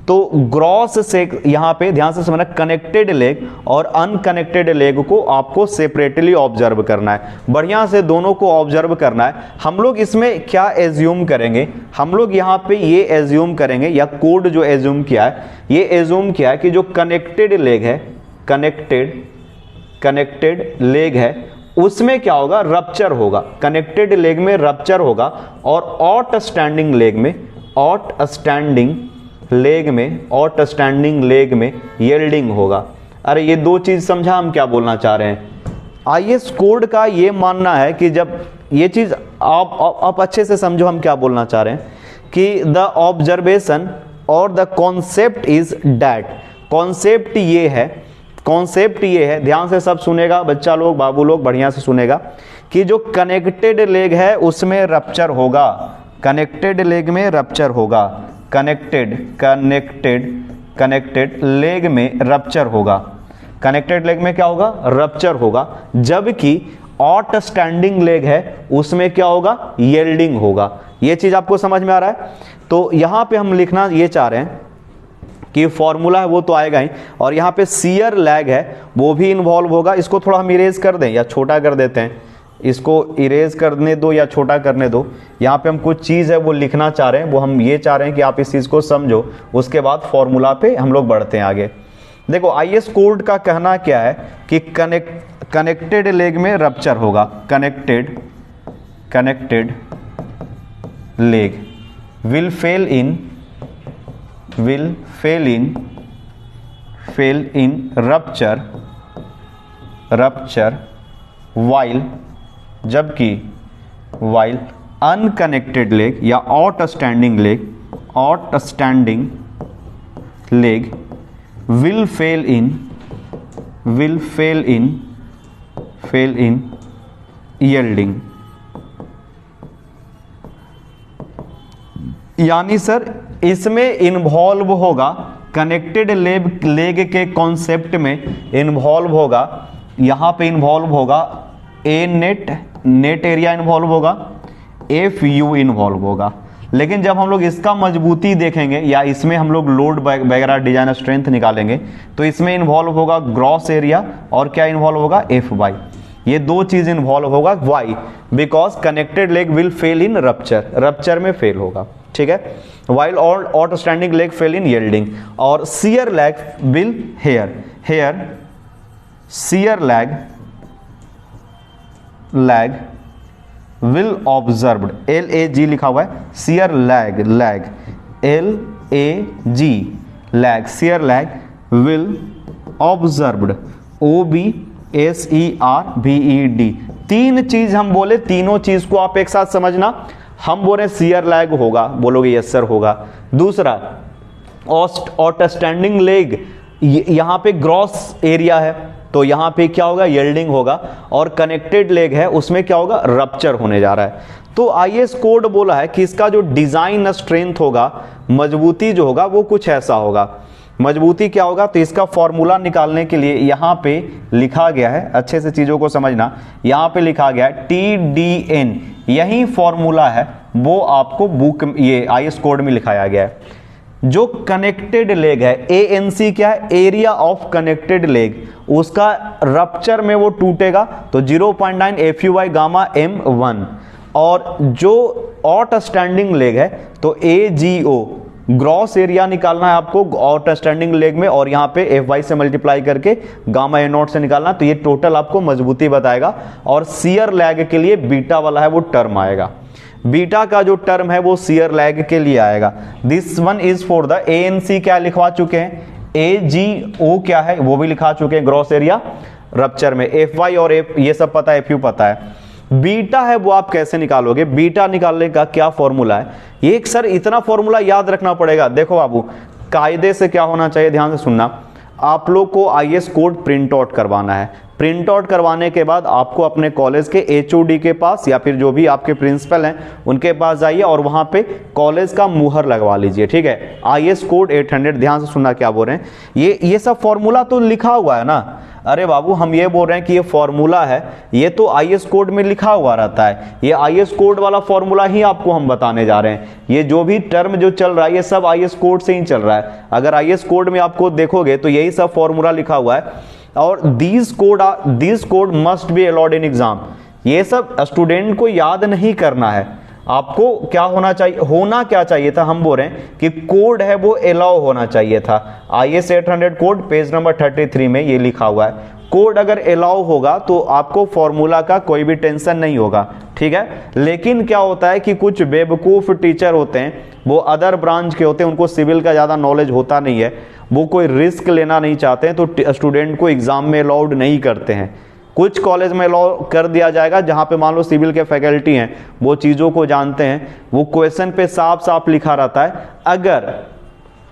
तो ग्रॉस से यहां पे ध्यान से समझना, कनेक्टेड लेग और अनकनेक्टेड लेग को आपको सेपरेटली ऑब्जर्व करना है, बढ़िया से दोनों को ऑब्जर्व करना है। हम लोग इसमें क्या एज्यूम करेंगे, हम लोग यहां पे ये एज्यूम करेंगे, या कोड जो एज्यूम किया है, ये एज्यूम किया है कि जो कनेक्टेड लेग है, कनेक्टेड लेग है, उसमें क्या होगा, रप्चर होगा, कनेक्टेड लेग में रप्चर होगा, और आउटस्टैंडिंग लेग में यील्डिंग होगा। अरे ये दो चीज समझा हम क्या बोलना चाह रहे हैं। आईएस कोड का ये मानना है कि जब ये चीज आप अच्छे से समझो हम क्या बोलना चाह रहे हैं, कि द ऑब्जर्वेशन और the concept is that, concept ये है, ध्यान से सब सुनेगा बच्चा लोग, बाबू लोग बढ़िया से सुनेगा, कि जो कनेक्टेड लेग है उसमें रप्चर होगा, कनेक्टेड लेग में रप्चर होगा, कनेक्टेड लेग में रप्चर होगा, कनेक्टेड लेग में क्या होगा, रप्चर होगा, जबकि आउटस्टैंडिंग लेग है उसमें क्या होगा, यील्डिंग होगा। ये चीज आपको समझ में आ रहा है। तो यहां पे हम लिखना ये चाह रहे हैं कि फॉर्मूला है वो तो आएगा ही, और यहाँ पे शियर लैग है वो भी इन्वॉल्व होगा। इसको थोड़ा हम इरेज कर दें या छोटा कर देते हैं, इसको इरेज करने दो या छोटा करने दो। यहाँ पे हम कुछ चीज़ है वो लिखना चाह रहे हैं, वो हम ये चाह रहे हैं कि आप इस चीज़ को समझो, उसके बाद फॉर्मूला पे हम लोग बढ़ते हैं आगे। देखो आईएस कोड का कहना क्या है कि कनेक्टेड लेग में रप्चर होगा, connected leg will fail in rupture while unconnected leg या outstanding leg will fail in yielding। यानी सर इसमें इन्वॉल्व होगा, कनेक्टेड लेग के कॉन्सेप्ट में इन्वॉल्व होगा, यहां पे इन्वॉल्व होगा ए नेट एरिया इन्वॉल्व होगा, एफ यू इन्वॉल्व होगा। लेकिन जब हम लोग इसका मजबूती देखेंगे या इसमें हम लोग लोड वगैरह डिजाइन स्ट्रेंथ निकालेंगे, तो इसमें इन्वॉल्व होगा ग्रॉस एरिया और क्या इन्वॉल्व होगा, एफ वाई। ये दो चीज इन्वॉल्व होगा, why because connected leg will fail in rupture में फेल होगा, ठीक है, वाइल आउटस्टैंडिंग लेग फेल इन यील्डिंग। और shear lag will shear lag will observed, LAG लिखा हुआ है, shear lag LAG shear lag will observed, OBSERVED। तीन चीज हम बोले, तीनों चीज को आप एक साथ समझना। हम बोले शियर लैग होगा, बोलोगे यस सर होगा। दूसरा आउटस्टैंडिंग लेग, यहां पे ग्रॉस एरिया है तो यहां पे क्या होगा, यील्डिंग होगा, और कनेक्टेड लेग है उसमें क्या होगा, रप्चर होने जा रहा है। तो आईएस कोड बोला है कि इसका जो डिजाइन स्ट्रेंथ होगा, मजबूती जो होगा वो कुछ ऐसा होगा। मजबूती क्या होगा, तो इसका फॉर्मूला निकालने के लिए यहां पे लिखा गया है, अच्छे से चीजों को समझना, यहां पे लिखा गया है TDN, यही फॉर्मूला है वो आपको बुक ये आईएस कोड में लिखाया गया है। जो कनेक्टेड लेग है, ANC क्या है, एरिया ऑफ कनेक्टेड लेग, उसका रप्चर में वो टूटेगा तो 0.9 FUY गामा M1। और जो आउटस्टैंडिंग लेग है तो AGO, ग्रॉस एरिया निकालना है आपको आउटस्टैंडिंग लेग में, और यहां पे FY से मल्टीप्लाई करके गामा A0 से निकालना, तो ये टोटल आपको मजबूती बताएगा। और शियर लैग के लिए बीटा वाला है वो टर्म आएगा, बीटा का जो टर्म है वो शियर लैग के लिए आएगा। This one is for the ANC क्या लिखवा चुके हैं, AGO क्या है वो भी लिखा चुके हैं, ग्रॉस एरिया रप्चर में, FY और F ये सब पता है, FU पता है। बीटा है वो आप कैसे निकालोगे, बीटा निकालने का क्या फॉर्मूला है, एक सर इतना फॉर्मूला याद रखना पड़ेगा। देखो बाबू, कायदे से क्या होना चाहिए, ध्यान से सुनना, आप लोग को आईएस कोड प्रिंट आउट करवाना है, प्रिंट आउट करवाने के बाद आपको अपने कॉलेज के एचओडी के पास या फिर जो भी आपके प्रिंसिपल हैं उनके पास जाइए और वहां पे कॉलेज का मुहर लगवा लीजिए, ठीक है। आईएस कोड 800, ध्यान से सुनना क्या बोल रहे हैं, ये सब फॉर्मूला तो लिखा हुआ है ना। अरे बाबू हम ये बोल रहे हैं कि ये फॉर्मूला है, ये तो आईएस कोड में लिखा हुआ रहता है, ये आईएस कोड वाला फॉर्मूला ही आपको हम बताने जा रहे हैं। ये जो भी टर्म जो चल रहा है ये सब आईएस कोड से ही चल रहा है। अगर आईएस कोड में आपको देखोगे तो यही सब फॉर्मूला लिखा हुआ है। और these code must be allowed in exam. ये सब स्टूडेंट को याद नहीं करना है, आपको क्या होना चाहिए, होना क्या चाहिए था, हम बोल रहे हैं कि कोड है वो अलाउ होना चाहिए था। आईएस 800 कोड पेज नंबर 33 में ये लिखा हुआ है। कोड अगर अलाउ होगा तो आपको फॉर्मूला का कोई भी टेंशन नहीं होगा, ठीक है। लेकिन क्या होता है कि कुछ बेवकूफ टीचर होते हैं, वो अदर ब्रांच के होते हैं, उनको सिविल का ज़्यादा नॉलेज होता नहीं है, वो कोई रिस्क लेना नहीं चाहते हैं, तो स्टूडेंट को एग्जाम में अलाउड नहीं करते हैं। कुछ कॉलेज में अलाउ कर दिया जाएगा जहां पे मान लो सिविल के फैकल्टी हैं, वो चीज़ों को जानते हैं, वो क्वेश्चन पे साफ साफ लिखा रहता है। अगर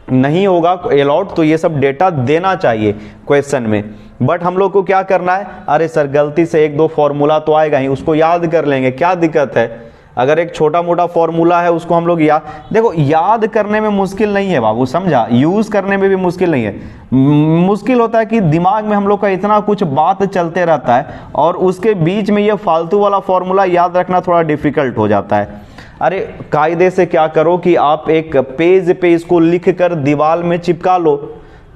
नहीं होगा अलाउड तो ये सब डेटा देना चाहिए क्वेश्चन में। बट हम लोग को क्या करना है, अरे सर गलती से एक दो फॉर्मूला तो आएगा ही, उसको याद कर लेंगे, क्या दिक्कत है। अगर एक छोटा मोटा फॉर्मूला है उसको हम लोग देखो याद करने में मुश्किल नहीं है बाबू, समझा, यूज करने में भी मुश्किल नहीं है। मुश्किल होता है कि दिमाग में हम लोग का इतना कुछ बात चलते रहता है और उसके बीच में ये फालतू वाला फॉर्मूला याद रखना थोड़ा डिफिकल्ट हो जाता है। अरे कायदे से क्या करो कि आप एक पेज पे इसको लिख कर दीवार में चिपका लो।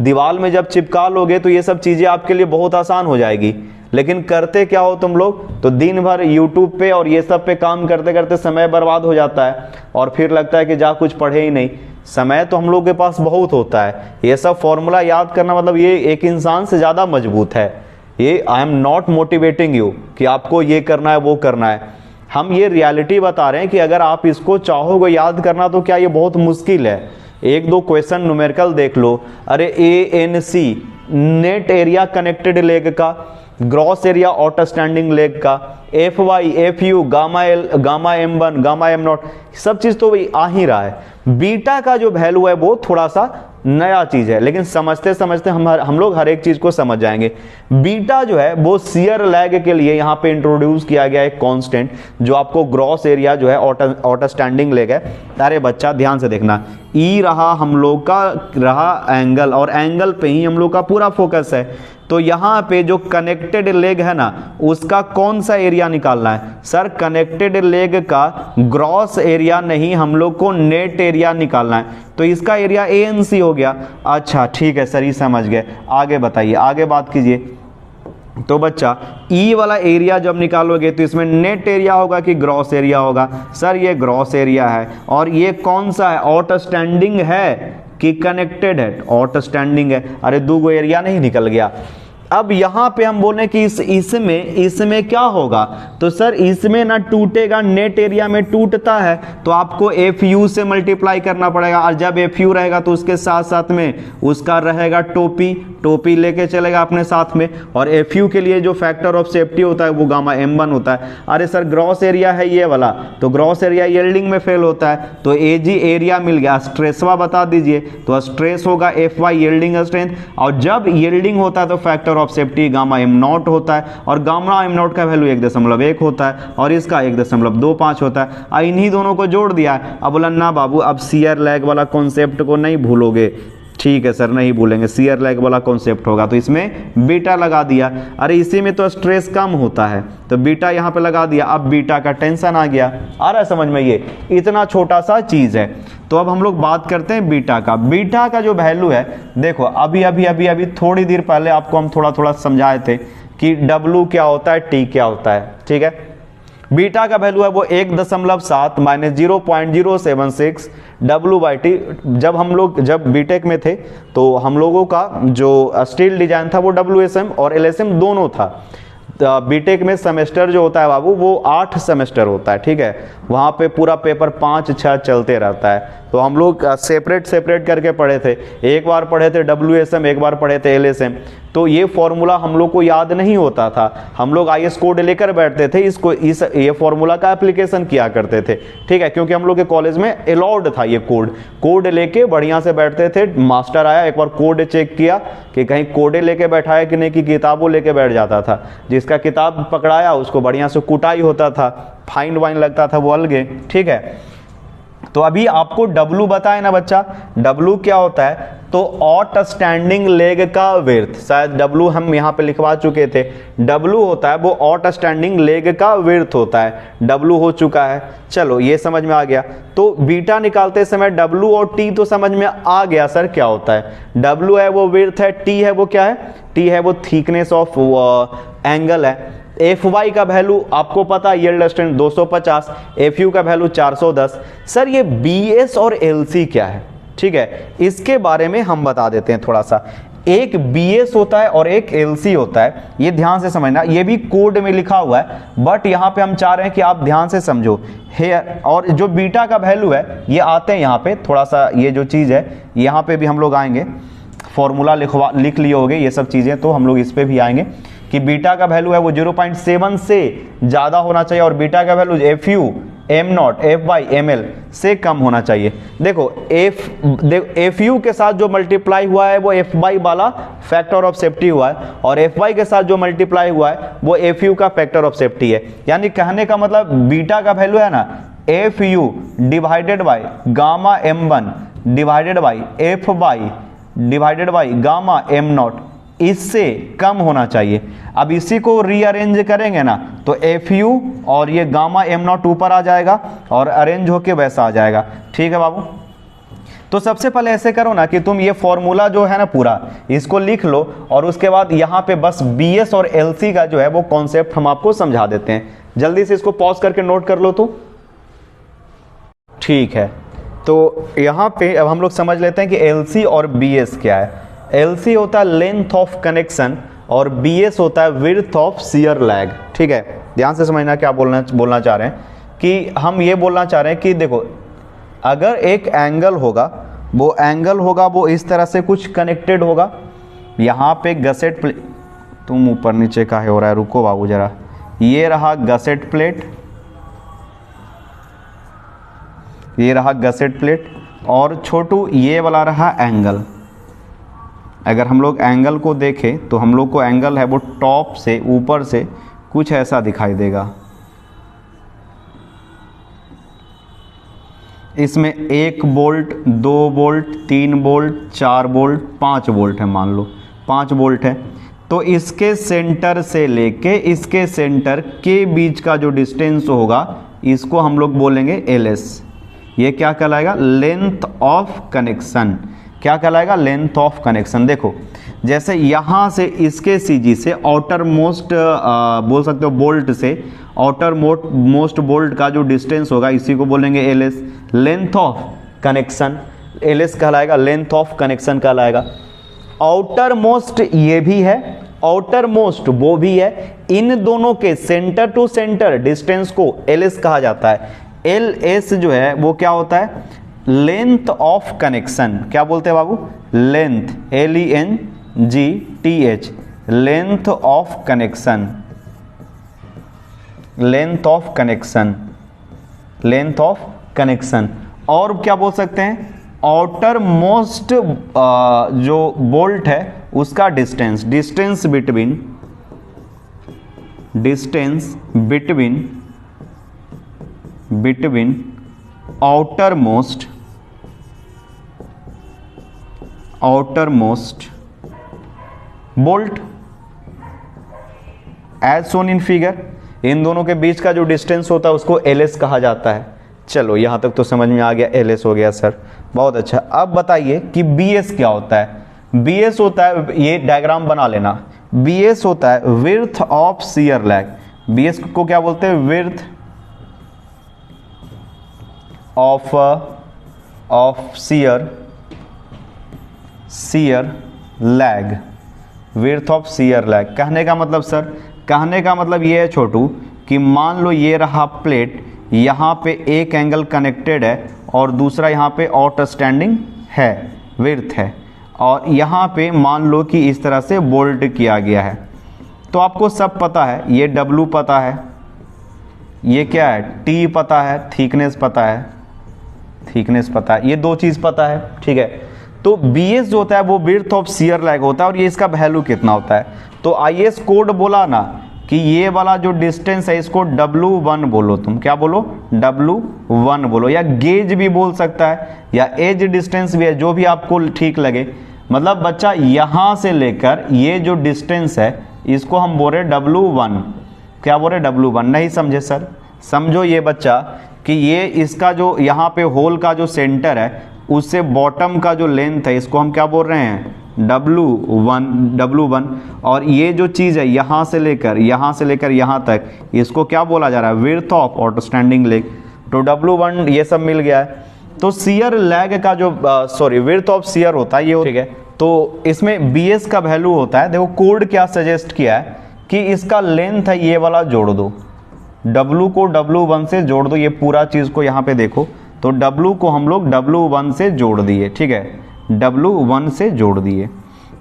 दीवार में जब चिपका लोगे तो ये सब चीजें आपके लिए बहुत आसान हो जाएगी। लेकिन करते क्या हो तुम लोग, तो दिन भर यूट्यूब पे और ये सब पे काम करते करते समय बर्बाद हो जाता है और फिर लगता है कि जा कुछ पढ़े ही नहीं। समय तो हम लोग के पास बहुत होता है, ये सब फॉर्मूला याद करना मतलब ये एक इंसान से ज़्यादा मजबूत है। ये I am not motivating you कि आपको ये करना है वो करना है, हम ये रियलिटी बता रहे हैं कि अगर आप इसको चाहोगे याद करना तो क्या ये बहुत मुश्किल है। एक दो क्वेश्चन न्यूमेरिकल देख लो। अरे ANC net area connected leg का, ग्रॉस एरिया आउटस्टैंडिंग लेग का, FY FU gamma M1 gamma M0 सब चीज तो वही आ ही रहा है। बीटा का जो वैल्यू है वो थोड़ा सा नया चीज है, लेकिन समझते समझते हम लोग हर एक चीज को समझ जाएंगे। बीटा जो है वो शियर लैग के लिए यहाँ पे इंट्रोड्यूस किया गया एक कांस्टेंट, जो आपको ग्रॉस एरिया जो है आउटस्टैंडिंग लेग है। अरे बच्चा ध्यान से देखना, ई रहा हम लोग का रहा एंगल, और एंगल पे ही हम लोग का पूरा फोकस है। तो यहाँ पे जो कनेक्टेड लेग है ना, उसका कौन सा एरिया निकालना है सर, कनेक्टेड लेग का ग्रॉस एरिया नहीं, हम लोग को नेट एरिया निकालना है। तो इसका एरिया ANC हो गया। अच्छा ठीक है सर, ये समझ गए, आगे बताइए, आगे बात कीजिए। तो बच्चा ई वाला एरिया जब निकालोगे तो इसमें नेट एरिया होगा कि ग्रॉस एरिया होगा, सर ये ग्रॉस एरिया है। और ये कौन सा है, आउटस्टैंडिंग है कि कनेक्टेड है, आउटस्टैंडिंग है। अरे दो गो एरिया नहीं निकल गया। अब यहां पे हम बोले कि इसमें क्या होगा, तो सर इसमें ना टूटेगा, नेट एरिया में टूटता है तो आपको FU से मल्टीप्लाई करना पड़ेगा। और जब FU रहेगा तो उसके साथ साथ में उसका रहेगा टोपी लेके चलेगा अपने साथ में। और FU के लिए जो फैक्टर ऑफ सेफ्टी होता है वो गामा M1 होता है। अरे सर ग्रॉस एरिया है ये वाला, तो ग्रॉस एरिया यील्डिंग में फेल होता है, तो AG एरिया मिल गया। स्ट्रेसवा बता दीजिए, तो स्ट्रेस होगा FY यील्डिंग स्ट्रेंथ, और जब यील्डिंग होता है तो factor of safety gamma M0 होता है, और गामा M0 का वैल्यू 1.1 होता है और इसका 1.25 होता है। इन्हीं दोनों को जोड़ दिया है। अब बोला ना बाबू अब शियर लैग वाला कॉन्सेप्ट को नहीं भूलोगे, ठीक है सर नहीं भूलेंगे, शियर लैग वाला कॉन्सेप्ट होगा तो इसमें बीटा लगा दिया। अरे इसी में तो स्ट्रेस कम होता है तो बीटा यहाँ पे लगा दिया। अब बीटा का टेंशन आ गया, आ रहा है समझ में, ये इतना छोटा सा चीज है। तो अब हम लोग बात करते हैं बीटा का। बीटा का जो वैल्यू है, देखो अभी थोड़ी देर पहले आपको हम थोड़ा समझाए थे कि W क्या होता है, T क्या होता है, ठीक है। बीटा का वैल्यू है वो 1.7 माइनस 0.076 W/T। जब बीटेक में थे तो हम लोगों का जो स्टील डिजाइन था वो WSM और LSM दोनों था। बीटेक में सेमेस्टर जो होता है बाबू वो 8 सेमेस्टर होता है, ठीक है। वहाँ पे पूरा पेपर 5-6 चलते रहता है। तो हम लोग सेपरेट करके पढ़े थे, एक बार पढ़े थे WSM, एक बार पढ़े थे LSM। तो ये फॉर्मूला हम लोग को याद नहीं होता था, हम लोग IS कोड लेकर बैठते थे, ये फॉर्मूला का एप्लीकेशन किया करते थे, ठीक है, क्योंकि हम लोग के कॉलेज में अलाउड था ये कोड लेके बढ़िया से बैठते थे। मास्टर आया, एक बार कोड चेक किया कि कहीं कोडे लेके बैठा है कि नहीं, कि किताबों लेके बैठ जाता था। जिसका किताब पकड़ाया उसको बढ़िया से कुटाई होता था, फाइन वाइन लगता था, वो अलगे, ठीक है। तो अभी आपको W बताए ना बच्चा, W क्या होता है, तो ऑट स्टैंडिंग लेग का विड्थ, शायद W हम यहाँ पे लिखवा चुके थे, W होता है वो ऑट स्टैंडिंग लेग का विड्थ होता है, W हो चुका है। चलो ये समझ में आ गया। तो बीटा निकालते समय W और T तो समझ में आ गया सर क्या होता है। W है वो विड्थ है, T है वो क्या है, T है वो थिकनेस ऑफ एंगल है। Fy का वैल्यू आपको पता है, यील्ड स्ट्रेंथ 250, Fu का वैल्यू 410। सर ये Bs और Lc क्या है, ठीक है, इसके बारे में हम बता देते हैं थोड़ा सा। एक Bs होता है और एक Lc होता है, ये ध्यान से समझना, ये भी कोड में लिखा हुआ है, बट यहाँ पे हम चाह रहे हैं कि आप ध्यान से समझो हेयर। और जो बीटा का वैल्यू है ये आते हैं यहाँ पे, थोड़ा सा ये जो चीज़ है यहाँ पे भी हम लोग आएंगे, फॉर्मूला लिख लिए होगे ये सब चीज़ें, तो हम लोग इस पर भी आएंगे कि बीटा का वैल्यू है वो 0.7 से ज़्यादा होना चाहिए और बीटा का value Fu m0 Fy ml से कम होना चाहिए। देखो Fu के साथ जो मल्टीप्लाई हुआ है वो Fy वाला फैक्टर ऑफ सेफ्टी हुआ है, और Fy के साथ जो मल्टीप्लाई हुआ है वो Fu का फैक्टर ऑफ सेफ्टी है। यानी कहने का मतलब बीटा का वैल्यू है ना Fu divided by gamma m1 divided by Fy divided by gamma m0, इससे कम होना चाहिए। अब इसी को रीअरेंज करेंगे ना तो Fu और ये गामा m0 ऊपर आ जाएगा और अरेंज होके वैसा आ जाएगा, ठीक है बाबू। तो सबसे पहले ऐसे करो ना कि तुम ये फॉर्मूला जो है ना पूरा इसको लिख लो, और उसके बाद यहाँ पे बस Bs और Lc का जो है वो कॉन्सेप्ट हम आपको समझा देते हैं। जल्दी से इसको पॉज करके नोट कर लो तो ठीक है। तो यहाँ पे अब हम लोग समझ लेते हैं कि Lc और Bs क्या है। Lc होता है लेंथ ऑफ कनेक्शन और Bs होता है विड्थ ऑफ शियर लैग, ठीक है। ध्यान से समझना क्या बोलना चाह रहे हैं, कि हम ये बोलना चाह रहे हैं कि देखो अगर एक एंगल होगा, वो एंगल होगा वो इस तरह से कुछ कनेक्टेड होगा, यहाँ पे गसेट प्लेट, तुम ऊपर नीचे काहे हो रहा है, रुको बाबू जरा, ये रहा गसेट प्लेट, ये रहा गसेट प्लेट, और छोटू ये वाला रहा एंगल। अगर हम लोग एंगल को देखें तो हम लोग को एंगल है वो टॉप से ऊपर से कुछ ऐसा दिखाई देगा। इसमें 1 bolt, 2 bolt, 3 bolt, 4 bolt, 5 bolt है, मान लो 5 बोल्ट है। तो इसके सेंटर से लेके इसके सेंटर के बीच का जो डिस्टेंस होगा इसको हम लोग बोलेंगे LS। ये क्या कहलाएगा, लेंथ ऑफ कनेक्शन। क्या कहलाएगा, लेंथ ऑफ कनेक्शन। देखो जैसे यहाँ से इसके CG से आउटर मोस्ट बोल सकते हो बोल्ट से आउटर मोस्ट बोल्ट का जो डिस्टेंस होगा इसी को बोलेंगे LS, length of connection. LS कहलाएगा, लेंथ ऑफ कनेक्शन कहलाएगा। आउटर मोस्ट ये भी है, आउटर मोस्ट वो भी है, इन दोनों के सेंटर टू सेंटर डिस्टेंस को LS कहा जाता है। LS जो है वो क्या होता है, लेंथ ऑफ कनेक्शन। क्या बोलते हैं बाबू, length, LENGTH, length of connection, length of connection, length of connection. और क्या बोल सकते हैं, आउटर मोस्ट जो बोल्ट है उसका distance, distance between outermost bolt as shown in figure. इन दोनों के बीच का जो डिस्टेंस होता है उसको LS कहा जाता है। चलो यहां तक तो समझ में आ गया, LS हो गया सर, बहुत अच्छा। अब बताइए कि BS क्या होता है। BS होता है, ये डायग्राम बना लेना, BS होता है width of shear lag. BS को क्या बोलते हैं, width of shear lag, width of shear lag. कहने का मतलब सर, कहने का मतलब ये है छोटू कि मान लो ये रहा प्लेट, यहाँ पे एक एंगल कनेक्टेड है और दूसरा यहाँ पे आउटस्टैंडिंग है, विड्थ है। और यहाँ पे मान लो कि इस तरह से बोल्ट किया गया है। तो आपको सब पता है, ये W पता है, ये क्या है T पता है, थिकनेस पता है, थिकनेस पता है, ये 2 चीज़ पता है, ठीक है। तो BS जो होता है वो विड्थ ऑफ शियर लैग होता है और ये इसका वैल्यू कितना होता है। तो IS कोड बोला ना कि ये वाला जो डिस्टेंस है इसको W1 बोलो, तुम क्या बोलो W1 बोलो, या गेज भी बोल सकता है या एज डिस्टेंस भी है, जो भी आपको ठीक लगे। मतलब बच्चा यहाँ से लेकर ये जो डिस्टेंस है इसको हम बोल रहे W1, क्या बोल रहे W1। नहीं समझे सर? समझो ये बच्चा कि ये इसका जो यहाँ पे होल का जो सेंटर है उससे बॉटम का जो लेंथ है इसको हम क्या बोल रहे हैं W1, और ये जो चीज़ है यहाँ से लेकर यहाँ तक इसको क्या बोला जा रहा है विड्थ ऑफ आउटस्टैंडिंग लेग। तो W1 ये सब मिल गया है। तो शियर लैग का जो विड्थ ऑफ शियर होता है ये, ठीक है। तो इसमें BS का वैल्यू होता है, देखो कोड क्या सजेस्ट किया है कि इसका लेंथ है ये वाला जोड़ दो, W को W1 से जोड़ दो, ये पूरा चीज़ को यहाँ पे देखो। तो W को हम लोग W1 से जोड़ दिए, ठीक है, W1 से जोड़ दिए।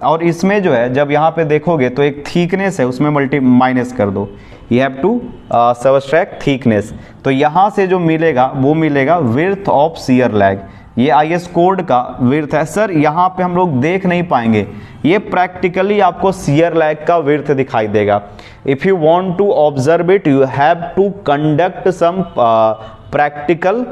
और इसमें जो है जब यहाँ पे देखोगे तो एक थिकनेस है उसमें माइनस कर दो, you have to subtract thickness. तो यहाँ से जो मिलेगा वो मिलेगा विड्थ ऑफ शियर लैग। ये IS कोड का विड्थ है। सर यहाँ पे हम लोग देख नहीं पाएंगे, ये प्रैक्टिकली आपको शियर लैग का विड्थ दिखाई देगा। If you want to observe it you have to conduct some practical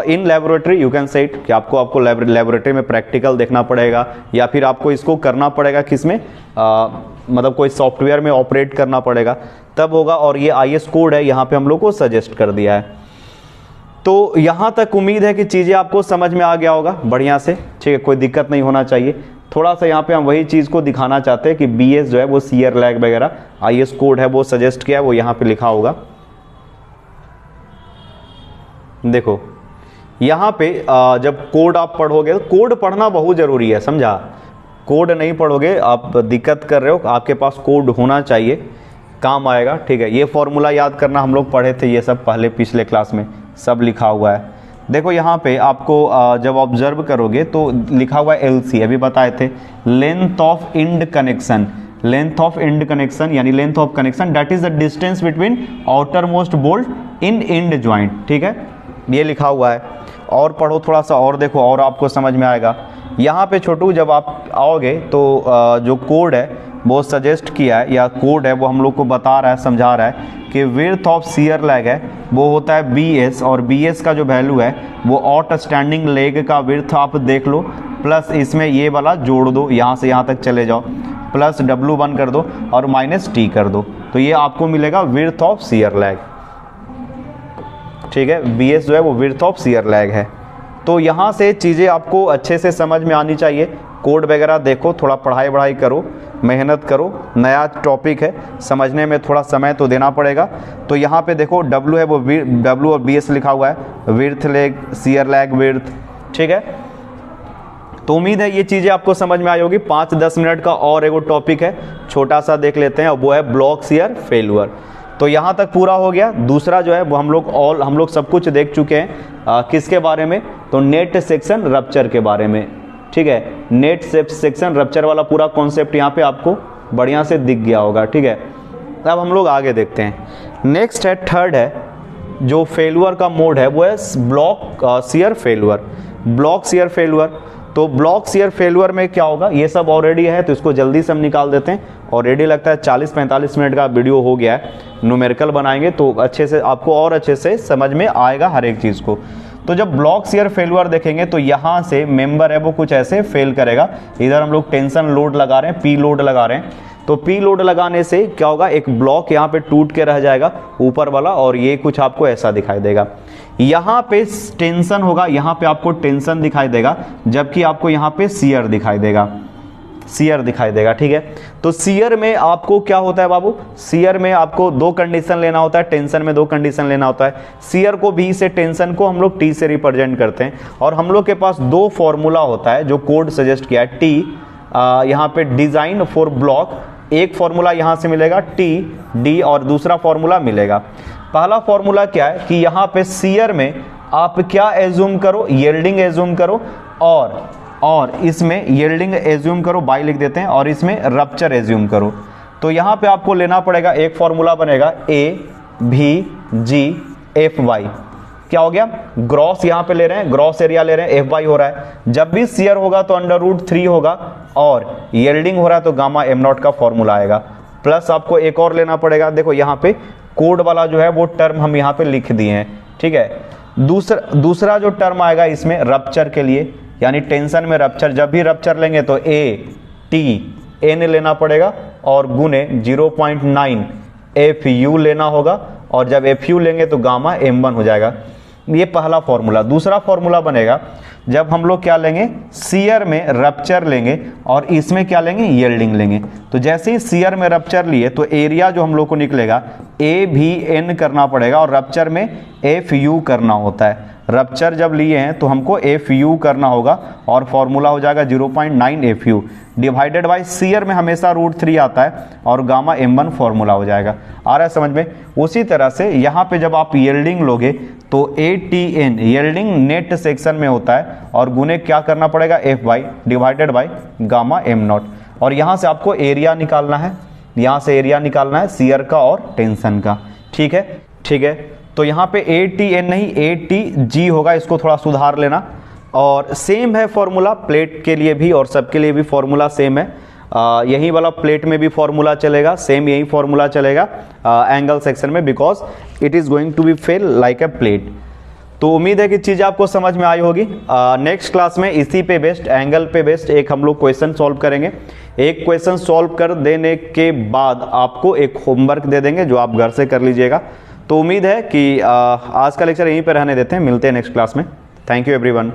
in laboratory, you can say it कि आपको लेबोरेटरी में प्रैक्टिकल देखना पड़ेगा या फिर आपको इसको करना पड़ेगा किसमें मतलब कोई सॉफ्टवेयर में ऑपरेट करना पड़ेगा, तब होगा। और ये IS कोड है यहाँ पे हम लोग को सजेस्ट कर दिया है। तो यहाँ तक उम्मीद है कि चीज़ें आपको समझ में आ गया होगा बढ़िया से, ठीक है, कोई दिक्कत नहीं होना चाहिए। थोड़ा सा यहाँ पे हम वही चीज़ को दिखाना चाहते हैं कि BS जो है वो शियर लैग वगैरह IS कोड है वो सजेस्ट किया है, वो यहाँ पे लिखा होगा। देखो यहाँ पे जब कोड आप पढ़ोगे, कोड पढ़ना बहुत ज़रूरी है, समझा। कोड नहीं पढ़ोगे आप दिक्कत कर रहे हो, आपके पास कोड होना चाहिए, काम आएगा, ठीक है। ये फॉर्मूला याद करना हम लोग पढ़े थे, ये सब पहले पिछले क्लास में सब लिखा हुआ है। देखो यहाँ पे आपको जब ऑब्जर्व करोगे तो लिखा हुआ है LC, अभी बताए थे, length of end connection. Length of end connection यानी length of connection that is the distance between outermost bolt in end joint, ठीक है, ये लिखा हुआ है। और पढ़ो थोड़ा सा और देखो और आपको समझ में आएगा। यहाँ पे छोटू जब आप आओगे तो जो कोड है वो सजेस्ट किया है या कोड है वो हम लोग को बता रहा है, समझा रहा है कि विड्थ ऑफ शियर लैग है वो होता है BS, और BS का जो वैल्यू है वो आउटस्टैंडिंग लेग का विड्थ आप देख लो, प्लस इसमें ये वाला जोड़ दो, यहाँ से यहाँ तक चले जाओ, प्लस W1 कर दो और माइनस T कर दो, तो ये आपको मिलेगा विड्थ ऑफ शियर लैग, ठीक है। BS जो है वो विड्थ ऑफ शियर लैग है। तो यहाँ से चीज़ें आपको अच्छे से समझ में आनी चाहिए। कोड वगैरह देखो, थोड़ा पढ़ाई करो, मेहनत करो, नया टॉपिक है, समझने में थोड़ा समय तो देना पड़ेगा। तो यहाँ पे देखो W है वो W और BS लिखा हुआ है, width lag, shear lag width, ठीक है। तो उम्मीद है ये चीज़ें आपको समझ में आई होगी। 5-10 मिनट का और एगो टॉपिक है, छोटा सा देख लेते हैं, वो है ब्लॉक शियर फेल्यूर। तो यहाँ तक पूरा हो गया। दूसरा जो है वो हम लोग सब कुछ देख चुके हैं, किसके बारे में, तो नेट सेक्शन रप्चर के बारे में, ठीक है। नेट सेक्शन रप्चर वाला पूरा कॉन्सेप्ट यहाँ पे आपको बढ़िया से दिख गया होगा, ठीक है। अब हम लोग आगे देखते हैं। नेक्स्ट है, थर्ड है जो फेल्यूर का मोड है वो है block shear failure. Block shear failure, तो ब्लॉक शियर फेल्यूर में क्या होगा, ये सब ऑलरेडी है तो इसको जल्दी से हम निकाल देते हैं। ऑलरेडी लगता है 40-45 मिनट का वीडियो हो गया है, न्यूमेरिकल बनाएंगे तो अच्छे से आपको और अच्छे से समझ में आएगा हर एक चीज़ को। तो जब ब्लॉक शियर फेल्यूर देखेंगे तो यहाँ से मेंबर है वो कुछ ऐसे फेल करेगा। इधर हम लोग टेंशन लोड लगा रहे हैं, P लोड लगा रहे हैं, तो P लोड लगाने से क्या होगा, एक ब्लॉक यहाँ पे टूट के रह जाएगा ऊपर वाला, और ये कुछ आपको ऐसा दिखाई देगा। यहाँ पे टेंशन होगा, यहाँ पे आपको टेंशन दिखाई देगा, जबकि आपको यहाँ पे शियर दिखाई देगा, शियर दिखाई देगा, ठीक है। तो शियर में आपको क्या होता है बाबू, शियर में आपको 2 कंडीशन लेना होता है, टेंशन में 2 कंडीशन लेना होता है। शियर को B से, टेंशन को हम लोग T से रिप्रेजेंट करते हैं, और हम लोग के पास 2 फॉर्मूला होता है जो कोड सजेस्ट किया है। T यहाँ पे डिजाइन फॉर ब्लॉक, एक फॉर्मूला यहाँ से मिलेगा T D, और दूसरा फॉर्मूला मिलेगा। पहला फॉर्मूला क्या है कि यहाँ पे शियर में आप क्या एज्यूम करो, यील्डिंग एज्यूम करो, और और इसमें यील्डिंग एज्यूम करो, बाई लिख देते हैं, और इसमें रप्चर एज्यूम करो। तो यहाँ पे आपको लेना पड़ेगा, एक फॉर्मूला बनेगा AVG/FY। क्या हो गया, ग्रॉस यहाँ पे ले रहे हैं, ग्रॉस एरिया ले रहे हैं, FY हो रहा है। जब भी शियर होगा तो √3 होगा, और यील्डिंग हो रहा है तो गामा m0 का फॉर्मूला आएगा। प्लस आपको एक और लेना पड़ेगा, देखो यहाँ पे कोड वाला जो है वो टर्म हम यहाँ पे लिख दिए हैं, ठीक है। दूसरा जो टर्म आएगा इसमें रप्चर के लिए, यानी टेंशन में रप्चर, जब भी रप्चर लेंगे तो ATN लेना पड़ेगा और गुने 0.9 FU लेना होगा, और जब FU लेंगे तो गामा m1 हो जाएगा। ये पहला फॉर्मूला। दूसरा फॉर्मूला बनेगा जब हम लोग क्या लेंगे, शियर में रप्चर लेंगे और इसमें क्या लेंगे, यील्डिंग लेंगे। तो जैसे ही शियर में रप्चर लिए तो एरिया जो हम लोग को निकलेगा AVN करना पड़ेगा, और रप्चर में FU करना होता है। रप्चर जब लिए हैं तो हमको FU करना होगा, और फॉर्मूला हो जाएगा 0.9 FU डिवाइडेड बाई शियर में हमेशा √3 आता है, और गामा m1 फॉर्मूला हो जाएगा। आ रहा है समझ में। उसी तरह से यहाँ पे जब आप यील्डिंग लोगे तो ATN यील्डिंग नेट सेक्शन में होता है, और गुने क्या करना पड़ेगा, FY divided by gamma m0। और यहाँ से आपको एरिया निकालना है, यहाँ से एरिया निकालना है शियर का और टेंशन का, ठीक है, ठीक है। तो यहाँ पे ATN नहीं ATG होगा, इसको थोड़ा सुधार लेना। और सेम है फॉर्मूला प्लेट के लिए भी, और सबके लिए भी फॉर्मूला सेम है। यही वाला प्लेट में भी फॉर्मूला चलेगा, सेम यही फॉर्मूला चलेगा एंगल सेक्शन में, because it is going to be fail like a plate. तो उम्मीद है कि चीज़ें आपको समझ में आई होगी। नेक्स्ट क्लास में इसी पे बेस्ड, एंगल पे बेस्ड एक हम लोग क्वेश्चन सॉल्व करेंगे। एक क्वेश्चन सॉल्व कर देने के बाद आपको एक होमवर्क दे देंगे जो आप घर से कर लीजिएगा। तो उम्मीद है कि आज का लेक्चर यहीं पे रहने देते हैं, मिलते हैं नेक्स्ट क्लास में। Thank you everyone.